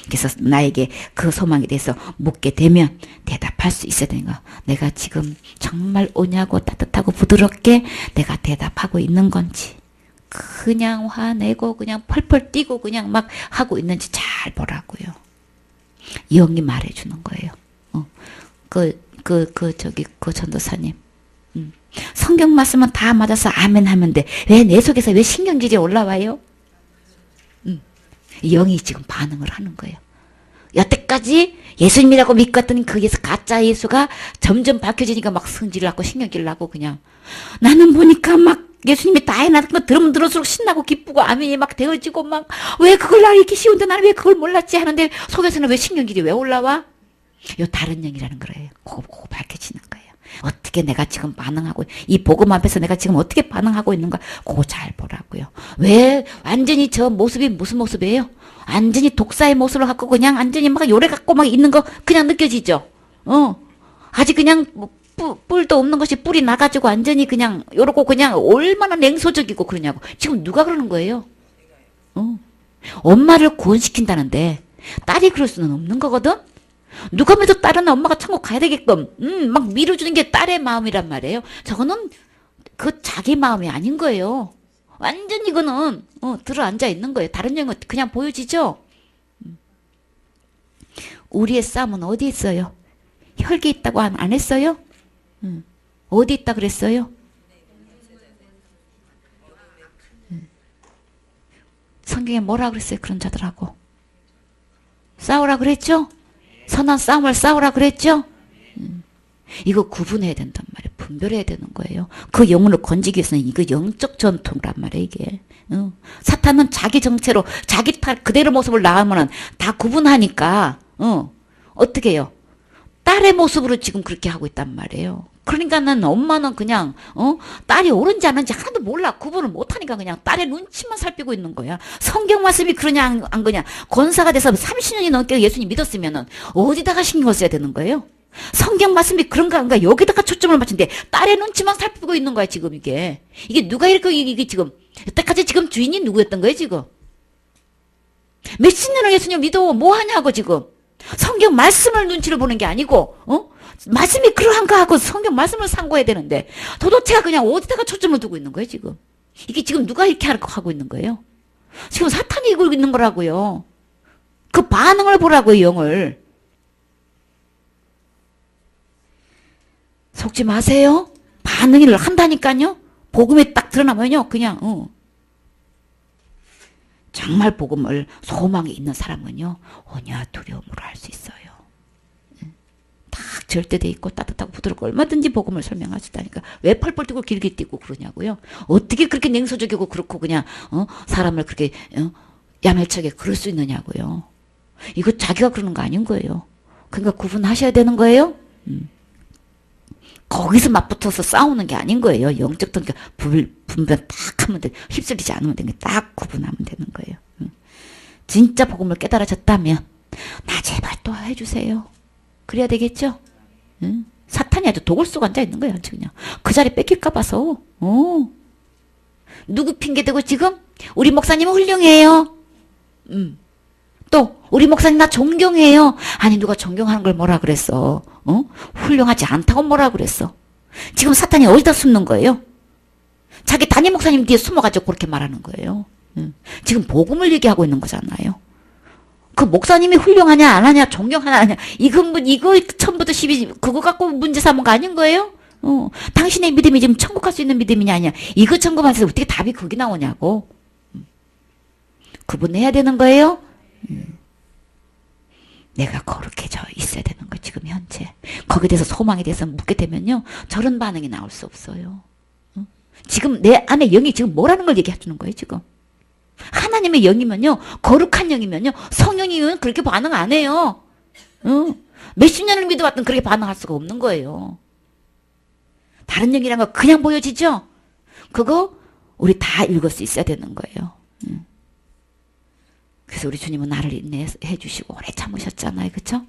그래서 나에게 그 소망에 대해서 묻게 되면 대답할 수 있어야 되는 거야. 내가 지금 정말 오냐고 따뜻하고 부드럽게 내가 대답하고 있는 건지 그냥 화내고 그냥 펄펄 뛰고 그냥 막 하고 있는지 잘 보라고요. 영이 말해주는 거예요. 그 전도사님. 성경 말씀은 다 맞아서 아멘 하면 돼. 왜 내 속에서 왜 신경질이 올라와요? 영이 지금 반응을 하는 거예요. 여태까지 예수님이라고 믿고 했더니 그 예수, 가짜 예수가 점점 밝혀지니까 막 성질을 하고 신경질 나고 그냥 나는 보니까 막 예수님이 다 해놨던 거 들으면 들을수록 신나고 기쁘고 아멘이 막 되어지고 막 왜 그걸 나 이렇게 쉬운데 나는 왜 그걸 몰랐지 하는데 속에서는 왜 신경질이 왜 올라와? 요 다른 영이라는 거예요. 그거 밝혀지는 거예요. 어떻게 내가 지금 반응하고 이 복음 앞에서 내가 지금 어떻게 반응하고 있는가 그거 잘 보라고요. 왜 완전히 저 모습이 무슨 모습이에요? 완전히 독사의 모습을 갖고 그냥 완전히 막 요래 갖고 막 있는 거 그냥 느껴지죠. 아직 그냥 뿔도 없는 것이 뿔이 나가지고 완전히 그냥 요러고 그냥 얼마나 냉소적이고 그러냐고. 지금 누가 그러는 거예요? 엄마를 구원시킨다는데 딸이 그럴 수는 없는 거거든. 누가 믿어 딸은 엄마가 천국 가야 되게끔 막 밀어주는 게 딸의 마음이란 말이에요. 저거는 그 자기 마음이 아닌 거예요. 완전 이거는 들어앉아 있는 거예요. 다른 영은 그냥 보여지죠. 우리의 싸움은 어디 있어요? 혈기 있다고 안 했어요? 어디 있다 그랬어요? 성경에 뭐라 그랬어요? 그런 자들하고 싸우라 그랬죠? 선한 싸움을 싸우라 그랬죠? 이거 구분해야 된단 말이에요. 분별해야 되는 거예요. 그 영혼을 건지기 위해서는 이거 영적 전통이란 말이에요, 이게. 사탄은 자기 정체로 자기 탈 그대로 모습을 나오면은 다 구분하니까, 어떻게 해요? 딸의 모습으로 지금 그렇게 하고 있단 말이에요. 그러니까는 엄마는 그냥, 딸이 옳은지 아닌지 하나도 몰라. 구분을 못하니까 그냥 딸의 눈치만 살피고 있는 거야. 성경 말씀이 그러냐, 안 그러냐. 권사가 돼서 30년이 넘게 예수님 믿었으면은 어디다가 신경을 써야 되는 거예요? 성경 말씀이 그런가, 안가 여기다가 초점을 맞춘데 딸의 눈치만 살피고 있는 거야, 지금 이게. 이게 누가 이게 지금, 여태까지 지금 주인이 누구였던 거예요, 지금? 몇십 년을 예수님 믿어, 뭐 하냐고, 지금. 성경 말씀을 눈치를 보는 게 아니고, 말씀이 그러한가 하고 성경 말씀을 상고해야 되는데 도대체가 그냥 어디다가 초점을 두고 있는 거예요, 지금. 이게 지금 누가 이렇게 하고 있는 거예요? 지금 사탄이 이고 있는 거라고요. 그 반응을 보라고요, 영을. 속지 마세요. 반응을 한다니까요. 복음에 딱 드러나면요, 그냥, 정말 복음을 소망이 있는 사람은요, 오냐 두려움으로 할 수 있어요. 딱 절대돼 있고 따뜻하고 부드럽고 얼마든지 복음을 설명할 수 있다니까. 왜 펄펄 뛰고 길게 뛰고 그러냐고요. 어떻게 그렇게 냉소적이고 그렇고 그냥 사람을 그렇게 야멸차게 그럴 수 있느냐고요. 이거 자기가 그러는 거 아닌 거예요. 그러니까 구분하셔야 되는 거예요. 거기서 맞붙어서 싸우는 게 아닌 거예요. 영적 통계 분별 딱 하면 돼. 휩쓸리지 않으면 되는 게 딱 구분하면 되는 거예요. 진짜 복음을 깨달아졌다면 나 제발 또 해주세요. 그래야 되겠죠? 사탄이 아주 독을 쏘고 앉아 있는 거예요. 아주 그냥. 그 자리 뺏길까 봐서. 누구 핑계대고 지금? 우리 목사님은 훌륭해요. 또 우리 목사님 나 존경해요. 아니 누가 존경하는 걸 뭐라 그랬어? 훌륭하지 않다고 뭐라 그랬어? 지금 사탄이 어디다 숨는 거예요? 자기 담임 목사님 뒤에 숨어가지고 그렇게 말하는 거예요. 지금 복음을 얘기하고 있는 거잖아요. 그 목사님이 훌륭하냐 안 하냐 존경하냐 안 하냐 이거 처음부터 시비 그거 갖고 문제 삼은 거 아닌 거예요? 당신의 믿음이 지금 천국 갈 수 있는 믿음이냐 아니냐 이거 점검해서 어떻게 답이 거기 나오냐고. 구분해야 되는 거예요. 내가 거룩해져 있어야 되는 거 지금 현재. 거기에 대해서 소망에 대해서 묻게 되면요 저런 반응이 나올 수 없어요. 지금 내 안에 영이 지금 뭐라는 걸 얘기해 주는 거예요 지금. 하나님의 영이면요 거룩한 영이면요 성령이면 그렇게 반응 안 해요. 몇십 년을 믿어왔던 그렇게 반응할 수가 없는 거예요. 다른 영이란 거 그냥 보여지죠? 그거 우리 다 읽을 수 있어야 되는 거예요. 그래서 우리 주님은 나를 인내해 주시고 오래 참으셨잖아요. 그렇죠?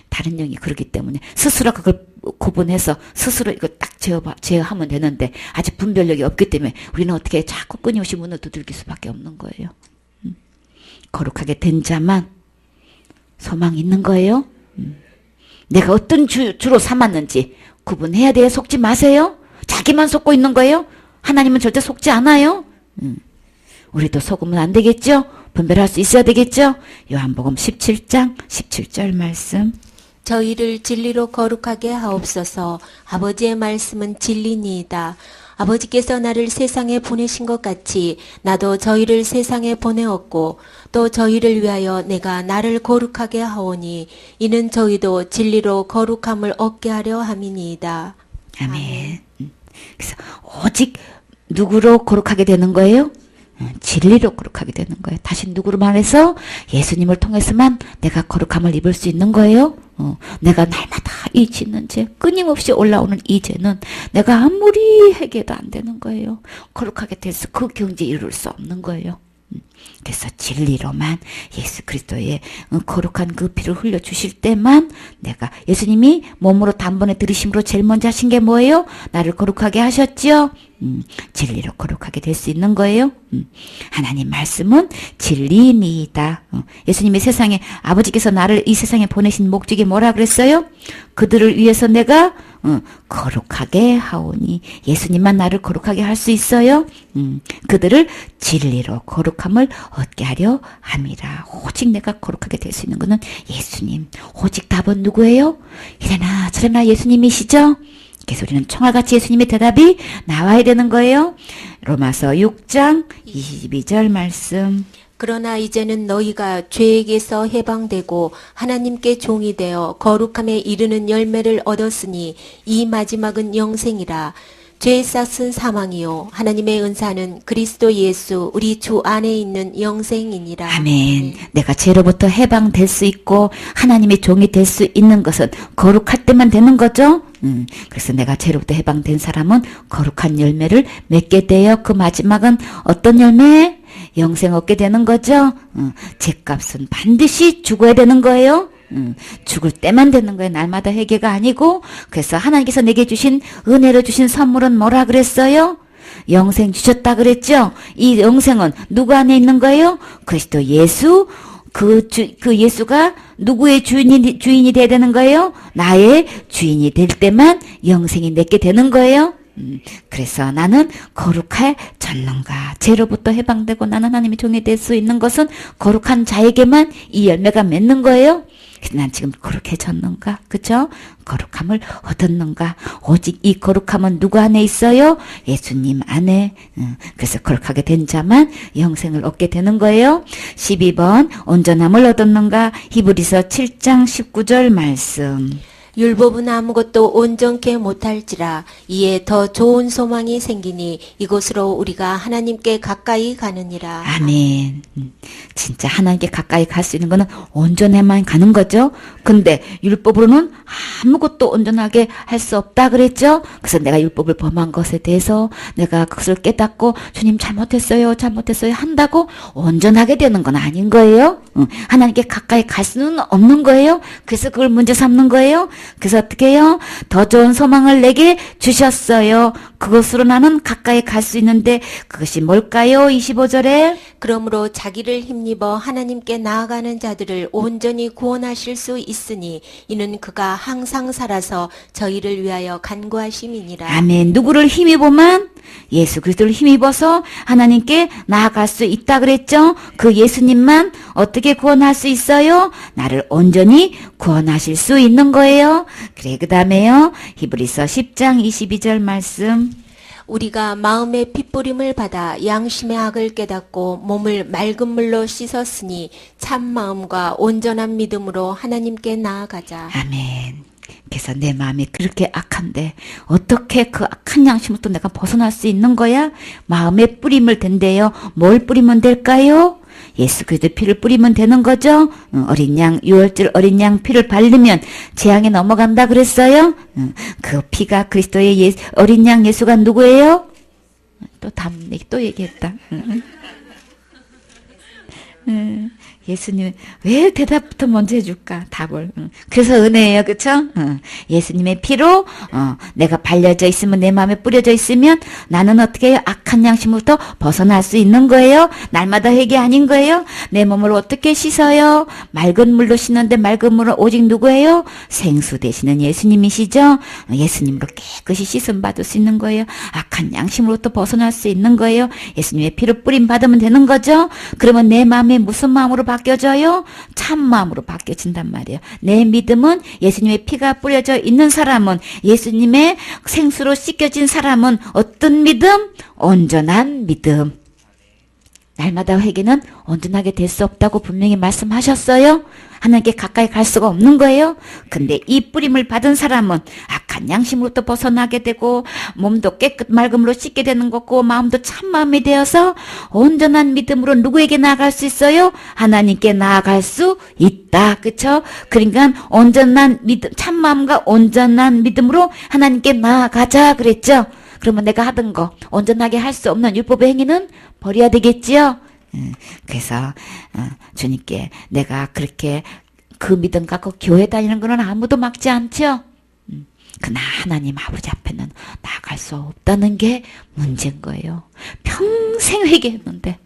다른 영이 그렇기 때문에 스스로 그걸 구분해서 스스로 이거 딱 제어하면 되는데 아직 분별력이 없기 때문에 우리는 어떻게 자꾸 끊임없이 문을 두들길 수밖에 없는 거예요. 거룩하게 된 자만 소망이 있는 거예요. 내가 어떤 주로 삼았는지 구분해야 돼요. 속지 마세요. 자기만 속고 있는 거예요. 하나님은 절대 속지 않아요. 우리도 속으면 안 되겠죠? 분별할 수 있어야 되겠죠? 요한복음 17장 17절 말씀. 저희를 진리로 거룩하게 하옵소서. 아버지의 말씀은 진리니이다. 아버지께서 나를 세상에 보내신 것 같이 나도 저희를 세상에 보내었고 또 저희를 위하여 내가 나를 거룩하게 하오니 이는 저희도 진리로 거룩함을 얻게 하려 함이니이다. 아멘. 그래서 오직 누구로 거룩하게 되는 거예요? 진리로 거룩하게 되는 거예요. 다시 누구로 말해서 예수님을 통해서만 내가 거룩함을 입을 수 있는 거예요. 내가 날마다 이 짓는 죄, 끊임없이 올라오는 이 죄는 내가 아무리 회개도 안 되는 거예요. 거룩하게 돼서 그 경지에 이룰 수 없는 거예요. 그래서 진리로만 예수 그리스도의 거룩한 그 피를 흘려주실 때만 내가 예수님이 몸으로 단번에 들이심으로 제일 먼저 하신 게 뭐예요? 나를 거룩하게 하셨지요? 진리로 거룩하게 될 수 있는 거예요. 하나님 말씀은 진리니이다. 예수님이 세상에 아버지께서 나를 이 세상에 보내신 목적이 뭐라 그랬어요? 그들을 위해서 내가 거룩하게 하오니 예수님만 나를 거룩하게 할 수 있어요. 그들을 진리로 거룩함을 얻게 하려 함이라. 오직 내가 거룩하게 될 수 있는 것은 예수님. 오직 답은 누구예요? 이래나 저래나 예수님이시죠? 그래서 우리는 총알같이 예수님의 대답이 나와야 되는 거예요. 로마서 6장 22절 말씀. 그러나 이제는 너희가 죄에게서 해방되고 하나님께 종이 되어 거룩함에 이르는 열매를 얻었으니 이 마지막은 영생이라. 죄의 싹은 사망이요 하나님의 은사는 그리스도 예수 우리 주 안에 있는 영생이니라. 아멘. 내가 죄로부터 해방될 수 있고 하나님의 종이 될 수 있는 것은 거룩할 때만 되는 거죠. 그래서 내가 죄로부터 해방된 사람은 거룩한 열매를 맺게 돼요. 그 마지막은 어떤 열매? 영생 얻게 되는 거죠. 죄값은 반드시 죽어야 되는 거예요. 죽을 때만 되는 거예요. 날마다 회개가 아니고. 그래서 하나님께서 내게 주신 은혜로 주신 선물은 뭐라 그랬어요? 영생 주셨다 그랬죠. 이 영생은 누구 안에 있는 거예요? 그리스도 예수. 그 예수가 누구의 주인이 돼야 되는 거예요? 나의 주인이 될 때만 영생이 내게 되는 거예요. 그래서 나는 거룩할 전능가 죄로부터 해방되고 나는 하나님의 종이 될 수 있는 것은 거룩한 자에게만 이 열매가 맺는 거예요. 난 지금 거룩해졌는가? 그쵸? 거룩함을 얻었는가? 오직 이 거룩함은 누구 안에 있어요? 예수님 안에. 그래서 거룩하게 된 자만 영생을 얻게 되는 거예요. 12번 온전함을 얻었는가? 히브리서 7장 19절 말씀. 율법은 아무것도 온전케 못할지라 이에 더 좋은 소망이 생기니 이곳으로 우리가 하나님께 가까이 가느니라. 아멘. 진짜 하나님께 가까이 갈 수 있는 거는 온전해만 가는 거죠. 근데 율법으로는 아무것도 온전하게 할 수 없다 그랬죠. 그래서 내가 율법을 범한 것에 대해서 내가 그것을 깨닫고 주님 잘못했어요 한다고 온전하게 되는 건 아닌 거예요. 하나님께 가까이 갈 수는 없는 거예요. 그래서 그걸 문제 삼는 거예요. 그래서 어떻게 해요? 더 좋은 소망을 내게 주셨어요. 그것으로 나는 가까이 갈 수 있는데 그것이 뭘까요? 25절에 그러므로 자기를 힘입어 하나님께 나아가는 자들을 온전히 구원하실 수 있으니 이는 그가 항상 살아서 저희를 위하여 간구하심이니라. 아멘. 누구를 힘입으면 예수 그리스도를 힘입어서 하나님께 나아갈 수 있다 그랬죠. 그 예수님만 어떻게 구원할 수 있어요? 나를 온전히 구원하실 수 있는 거예요. 그래, 그 다음에요. 히브리서 10장 22절 말씀. 우리가 마음의 핏부림을 받아 양심의 악을 깨닫고 몸을 맑은 물로 씻었으니 참 마음과 온전한 믿음으로 하나님께 나아가자. 아멘. 그래서 내 마음이 그렇게 악한데 어떻게 그 악한 양심부터 내가 벗어날 수 있는 거야? 마음에 뿌림을 된대요. 뭘 뿌리면 될까요? 예수 그리스도 피를 뿌리면 되는 거죠. 어린 양, 6월절 어린 양 피를 바르면 재앙에 넘어간다 그랬어요. 그 피가 그리스도의 어린 양 예수가 누구예요? 또 다음 얘기 또 얘기했다. 예수님 왜 대답부터 먼저 해줄까? 답을. 그래서 은혜예요, 그렇죠? 예수님의 피로 내가 발려져 있으면, 내 마음에 뿌려져 있으면 나는 어떻게 해요? 악한 양심부터 벗어날 수 있는 거예요. 날마다 회개 아닌 거예요. 내 몸을 어떻게 씻어요? 맑은 물로 씻는데 맑은 물은 오직 누구예요? 생수 되시는 예수님이시죠? 예수님으로 깨끗이 씻음 받을 수 있는 거예요. 악한 양심으로부터 벗어날 수 있는 거예요. 예수님의 피로 뿌림 받으면 되는 거죠. 그러면 내 마음에 무슨 마음으로 바뀌어져요? 참 마음으로 바뀌어진단 말이에요. 내 믿음은 예수님의 피가 뿌려져 있는 사람은, 예수님의 생수로 씻겨진 사람은 어떤 믿음? 온전한 믿음. 날마다 회개는 온전하게 될 수 없다고 분명히 말씀하셨어요. 하나님께 가까이 갈 수가 없는 거예요. 근데 이 뿌림을 받은 사람은 악한 양심으로부터 벗어나게 되고 몸도 깨끗 맑은 물로 씻게 되는 거고 마음도 참 마음이 되어서 온전한 믿음으로 누구에게 나아갈 수 있어요? 하나님께 나아갈 수 있다. 그쵸? 그러니까 온전한 믿음, 참 마음과 온전한 믿음으로 하나님께 나아가자 그랬죠. 그러면 내가 하던 거 온전하게 할 수 없는 율법의 행위는 버려야 되겠지요. 그래서 주님께 내가 그렇게 그 믿음 갖고 교회 다니는 거는 아무도 막지 않죠. 그러나 하나님 아버지 앞에는 나아갈 수 없다는 게 문제인 거예요. 평생 회개했는데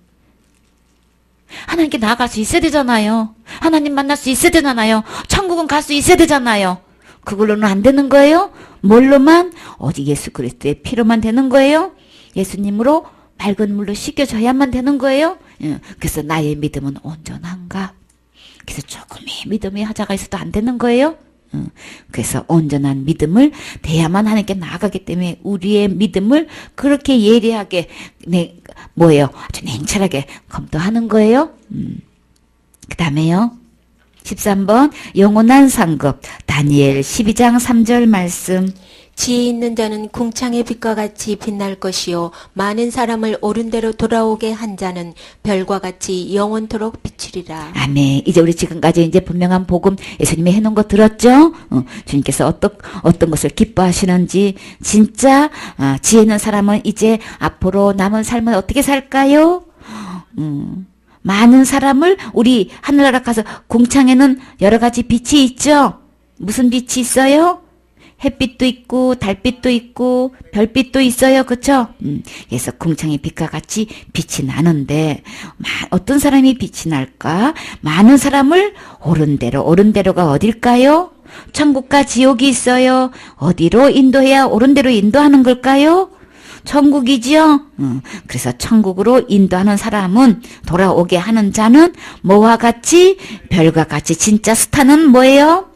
하나님께 나아갈 수 있어야 되잖아요. 하나님 만날 수 있어야 되잖아요. 천국은 갈 수 있어야 되잖아요. 그걸로는 안 되는 거예요. 뭘로만? 오직 예수 그리스도의 피로만 되는 거예요. 예수님으로 맑은 물로 씻겨져야만 되는 거예요. 그래서 나의 믿음은 온전한가? 그래서 조금의 믿음이 하자가 있어도 안 되는 거예요. 그래서 온전한 믿음을 대야만 하나님께 나아가기 때문에 우리의 믿음을 그렇게 예리하게 아주 냉철하게 검토하는 거예요. 그 다음에요. 13번 영원한 상급 다니엘 12장 3절 말씀. 지혜 있는 자는 궁창의 빛과 같이 빛날 것이요 많은 사람을 옳은 대로 돌아오게 한 자는 별과 같이 영원토록 비추리라. 아멘. 이제 우리 지금까지 이제 분명한 복음 예수님이 해놓은 거 들었죠? 주님께서 어떤 것을 기뻐하시는지 진짜 지혜 있는 사람은 이제 앞으로 남은 삶을 어떻게 살까요? 많은 사람을 우리 하늘나라 가서 궁창에는 여러 가지 빛이 있죠? 무슨 빛이 있어요? 햇빛도 있고 달빛도 있고 별빛도 있어요. 그쵸? 그래서 궁창의 빛과 같이 빛이 나는데 어떤 사람이 빛이 날까? 많은 사람을 옳은 대로가 어딜까요? 천국과 지옥이 있어요. 어디로 인도해야 옳은 대로 인도하는 걸까요? 천국이지요. 그래서 천국으로 인도하는 사람은, 돌아오게 하는 자는 뭐와 같이? 별과 같이. 진짜 스타는 뭐예요?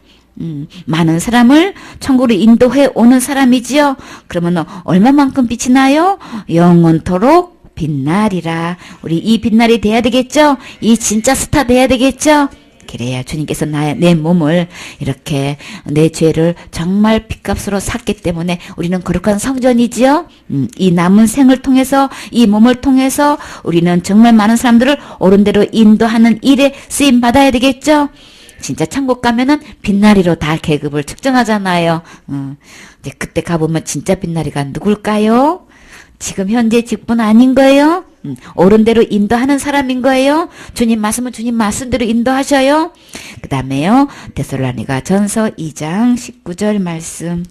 많은 사람을 천국으로 인도해 오는 사람이지요. 그러면 얼마만큼 빛이 나요? 영원토록 빛나리라. 우리 이 빛날이 돼야 되겠죠? 이 진짜 스타 돼야 되겠죠? 그래야 주님께서 내 몸을 이렇게 내 죄를 정말 핏값으로 샀기 때문에 우리는 거룩한 성전이지요. 이 남은 생을 통해서, 이 몸을 통해서 우리는 정말 많은 사람들을 옳은 대로 인도하는 일에 쓰임 받아야 되겠죠. 진짜 천국 가면은 빛나리로 다 계급을 측정하잖아요. 이제 그때 가보면 진짜 빛나리가 누굴까요? 지금 현재 직분 아닌 거예요? 옳은 대로 인도하는 사람인 거예요? 주님 말씀은 주님 말씀대로 인도하셔요? 그 다음에요. 데살로니가 전서 2장 19절 말씀.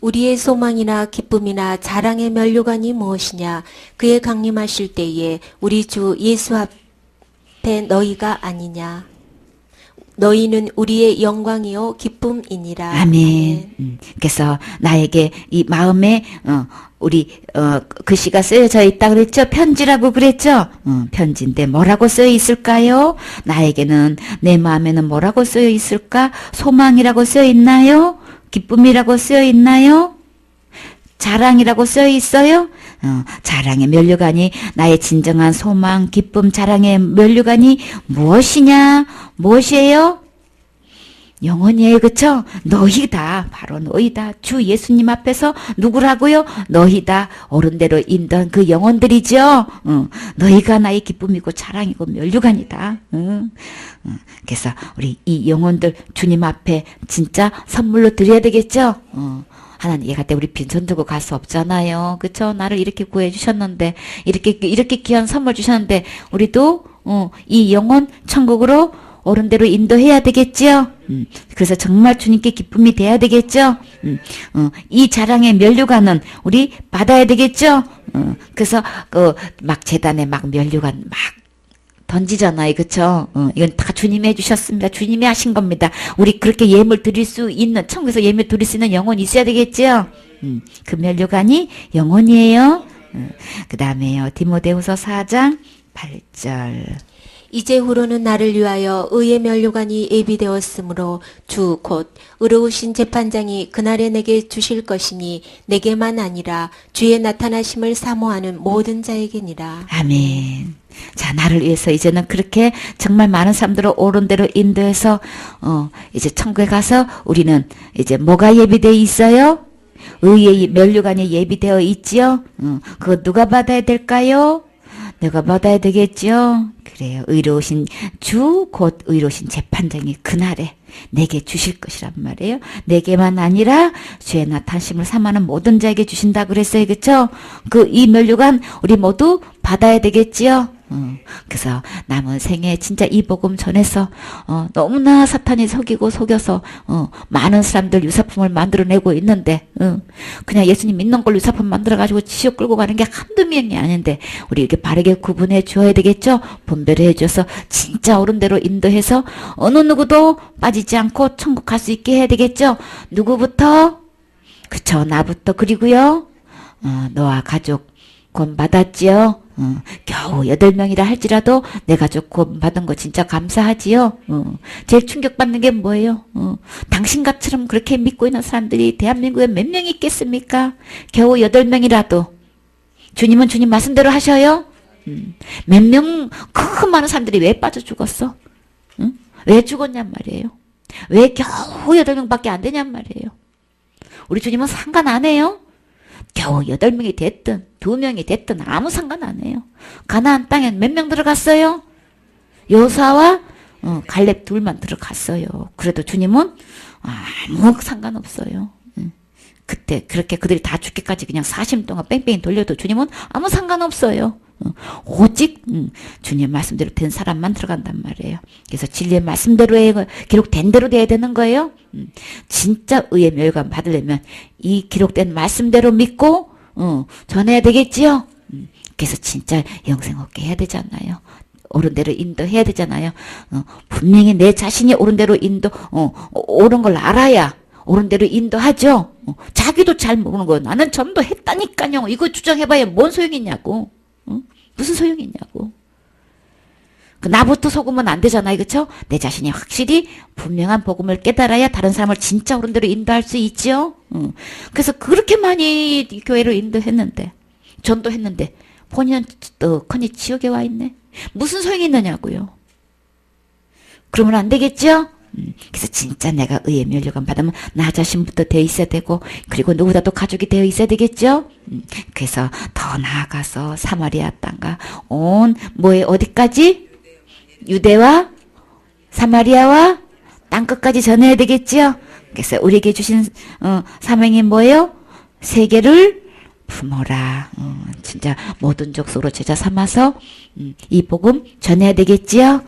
우리의 소망이나 기쁨이나 자랑의 면류관이 무엇이냐? 그의 강림하실 때에 우리 주 예수 앞에 너희가 아니냐? 너희는 우리의 영광이요 기쁨이니라. 아멘. 그래서 나에게 이 마음에 우리 글씨가 쓰여져 있다 그랬죠? 편지라고 그랬죠? 편지인데 뭐라고 쓰여 있을까요? 나에게는 내 마음에는 뭐라고 쓰여 있을까? 소망이라고 쓰여 있나요? 기쁨이라고 쓰여 있나요? 자랑이라고 쓰여 있어요? 자랑의 면류관이 나의 진정한 소망, 기쁨, 자랑의 면류관이 무엇이냐? 무엇이에요? 영혼이에요. 그쵸? 너희다. 바로 너희다. 주 예수님 앞에서 누구라고요? 너희다. 옳은 대로 인도한 그 영혼들이죠. 너희가 나의 기쁨이고 자랑이고 면류관이다. 그래서 우리 이 영혼들 주님 앞에 진짜 선물로 드려야 되겠죠? 하나님, 얘가 때 우리 빈손 들고 갈 수 없잖아요. 그쵸? 나를 이렇게 구해주셨는데, 이렇게 귀한 선물 주셨는데, 우리도, 이 영혼 천국으로 옳은 대로 인도해야 되겠지요? 그래서 정말 주님께 기쁨이 돼야 되겠죠? 이 자랑의 면류관은 우리 받아야 되겠죠? 그래서, 막 재단에 막 면류관 막 던지잖아요. 그쵸? 이건 다 주님이 해주셨습니다. 주님이 하신 겁니다. 우리 그렇게 예물 드릴 수 있는, 천국에서 예물 드릴 수 있는 영혼이 있어야 되겠죠? 그 면류관이 영혼이에요. 그 다음에요. 디모데후서 4장 8절. 이제후로는 나를 위하여 의의 면류관이 예비되었으므로 주 곧 의로우신 재판장이 그날에 내게 주실 것이니 내게만 아니라 주의 나타나심을 사모하는 모든 자에게니라. 아멘. 자, 나를 위해서 이제는 그렇게 정말 많은 사람들을 옳은 대로 인도해서 이제 천국에 가서 우리는 이제 뭐가 예비되어 있어요? 의의 면류관이 예비되어 있지요? 그거 누가 받아야 될까요? 내가 받아야 되겠죠? 그래요. 의로우신 주 곧 의로우신 재판장이 그날에 내게 주실 것이란 말이에요. 내게만 아니라 주의 나타심을 삼하는 모든 자에게 주신다 그랬어요. 그쵸? 이 면류관 우리 모두 받아야 되겠지요? 그래서 남은 생에 진짜 이 복음 전해서 너무나 사탄이 속여서 많은 사람들 유사품을 만들어내고 있는데 그냥 예수님 믿는 걸로 유사품 만들어가지고 지옥 끌고 가는 게 한두 명이 아닌데 우리 이렇게 바르게 구분해 줘야 되겠죠? 분별해 줘서 진짜 옳은대로 인도해서 어느 누구도 빠지지 않고 천국 갈 수 있게 해야 되겠죠? 누구부터? 그쵸, 나부터. 그리고요 너와 가족 구원 받았지요? 겨우 8명이라 할지라도 내 가족 구원 받은 거 진짜 감사하지요? 제일 충격받는 게 뭐예요? 당신같처럼 그렇게 믿고 있는 사람들이 대한민국에 몇 명이 있겠습니까? 겨우 8명이라도. 주님은 주님 말씀대로 하셔요? 몇 명, 그 많은 사람들이 왜 빠져 죽었어? 왜 죽었냔 말이에요? 왜 겨우 8명밖에 안 되냔 말이에요? 우리 주님은 상관 안 해요? 겨우 8명이 됐든 2명이 됐든 아무 상관 안 해요. 가나안 땅엔 몇 명 들어갔어요? 요사와 갈렙 둘만 들어갔어요. 그래도 주님은 아무 상관없어요. 그때 그렇게 그들이 다 죽기까지 그냥 40년 동안 뺑뺑이 돌려도 주님은 아무 상관없어요. 오직 주님 말씀대로 된 사람만 들어간단 말이에요. 그래서 진리의 말씀대로 기록된 대로 돼야 되는 거예요. 진짜 의의 멸관 받으려면 이 기록된 말씀대로 믿고 전해야 되겠지요. 그래서 진짜 영생 얻게 해야 되잖아요. 옳은 대로 인도해야 되잖아요. 분명히 내 자신이 옳은 대로 옳은 걸 알아야 옳은 대로 인도하죠. 자기도 잘 모르는 거예요. 나는 전도했다니까요. 이거 주장해봐야 뭔 소용이 있냐고. 무슨 소용이 있냐고. 나부터 속으면 안 되잖아요. 그쵸? 내 자신이 확실히 분명한 복음을 깨달아야 다른 사람을 진짜 옳은 대로 인도할 수 있죠. 그래서 그렇게 많이 교회로 인도했는데, 전도했는데 본인은 떡하니 지옥에 와 있네. 무슨 소용이 있느냐고요. 그러면 안 되겠죠? 그래서 진짜 내가 의의 면류관 받으면 나 자신부터 되어 있어야 되고 그리고 누구보다도 가족이 되어 있어야 되겠죠. 그래서 더 나아가서 사마리아 땅과 어디까지? 유대와 사마리아와 땅끝까지 전해야 되겠죠. 그래서 우리에게 주신 사명이 뭐예요? 세계를 품어라. 진짜 모든 족속으로 제자 삼아서 이 복음 전해야 되겠지요.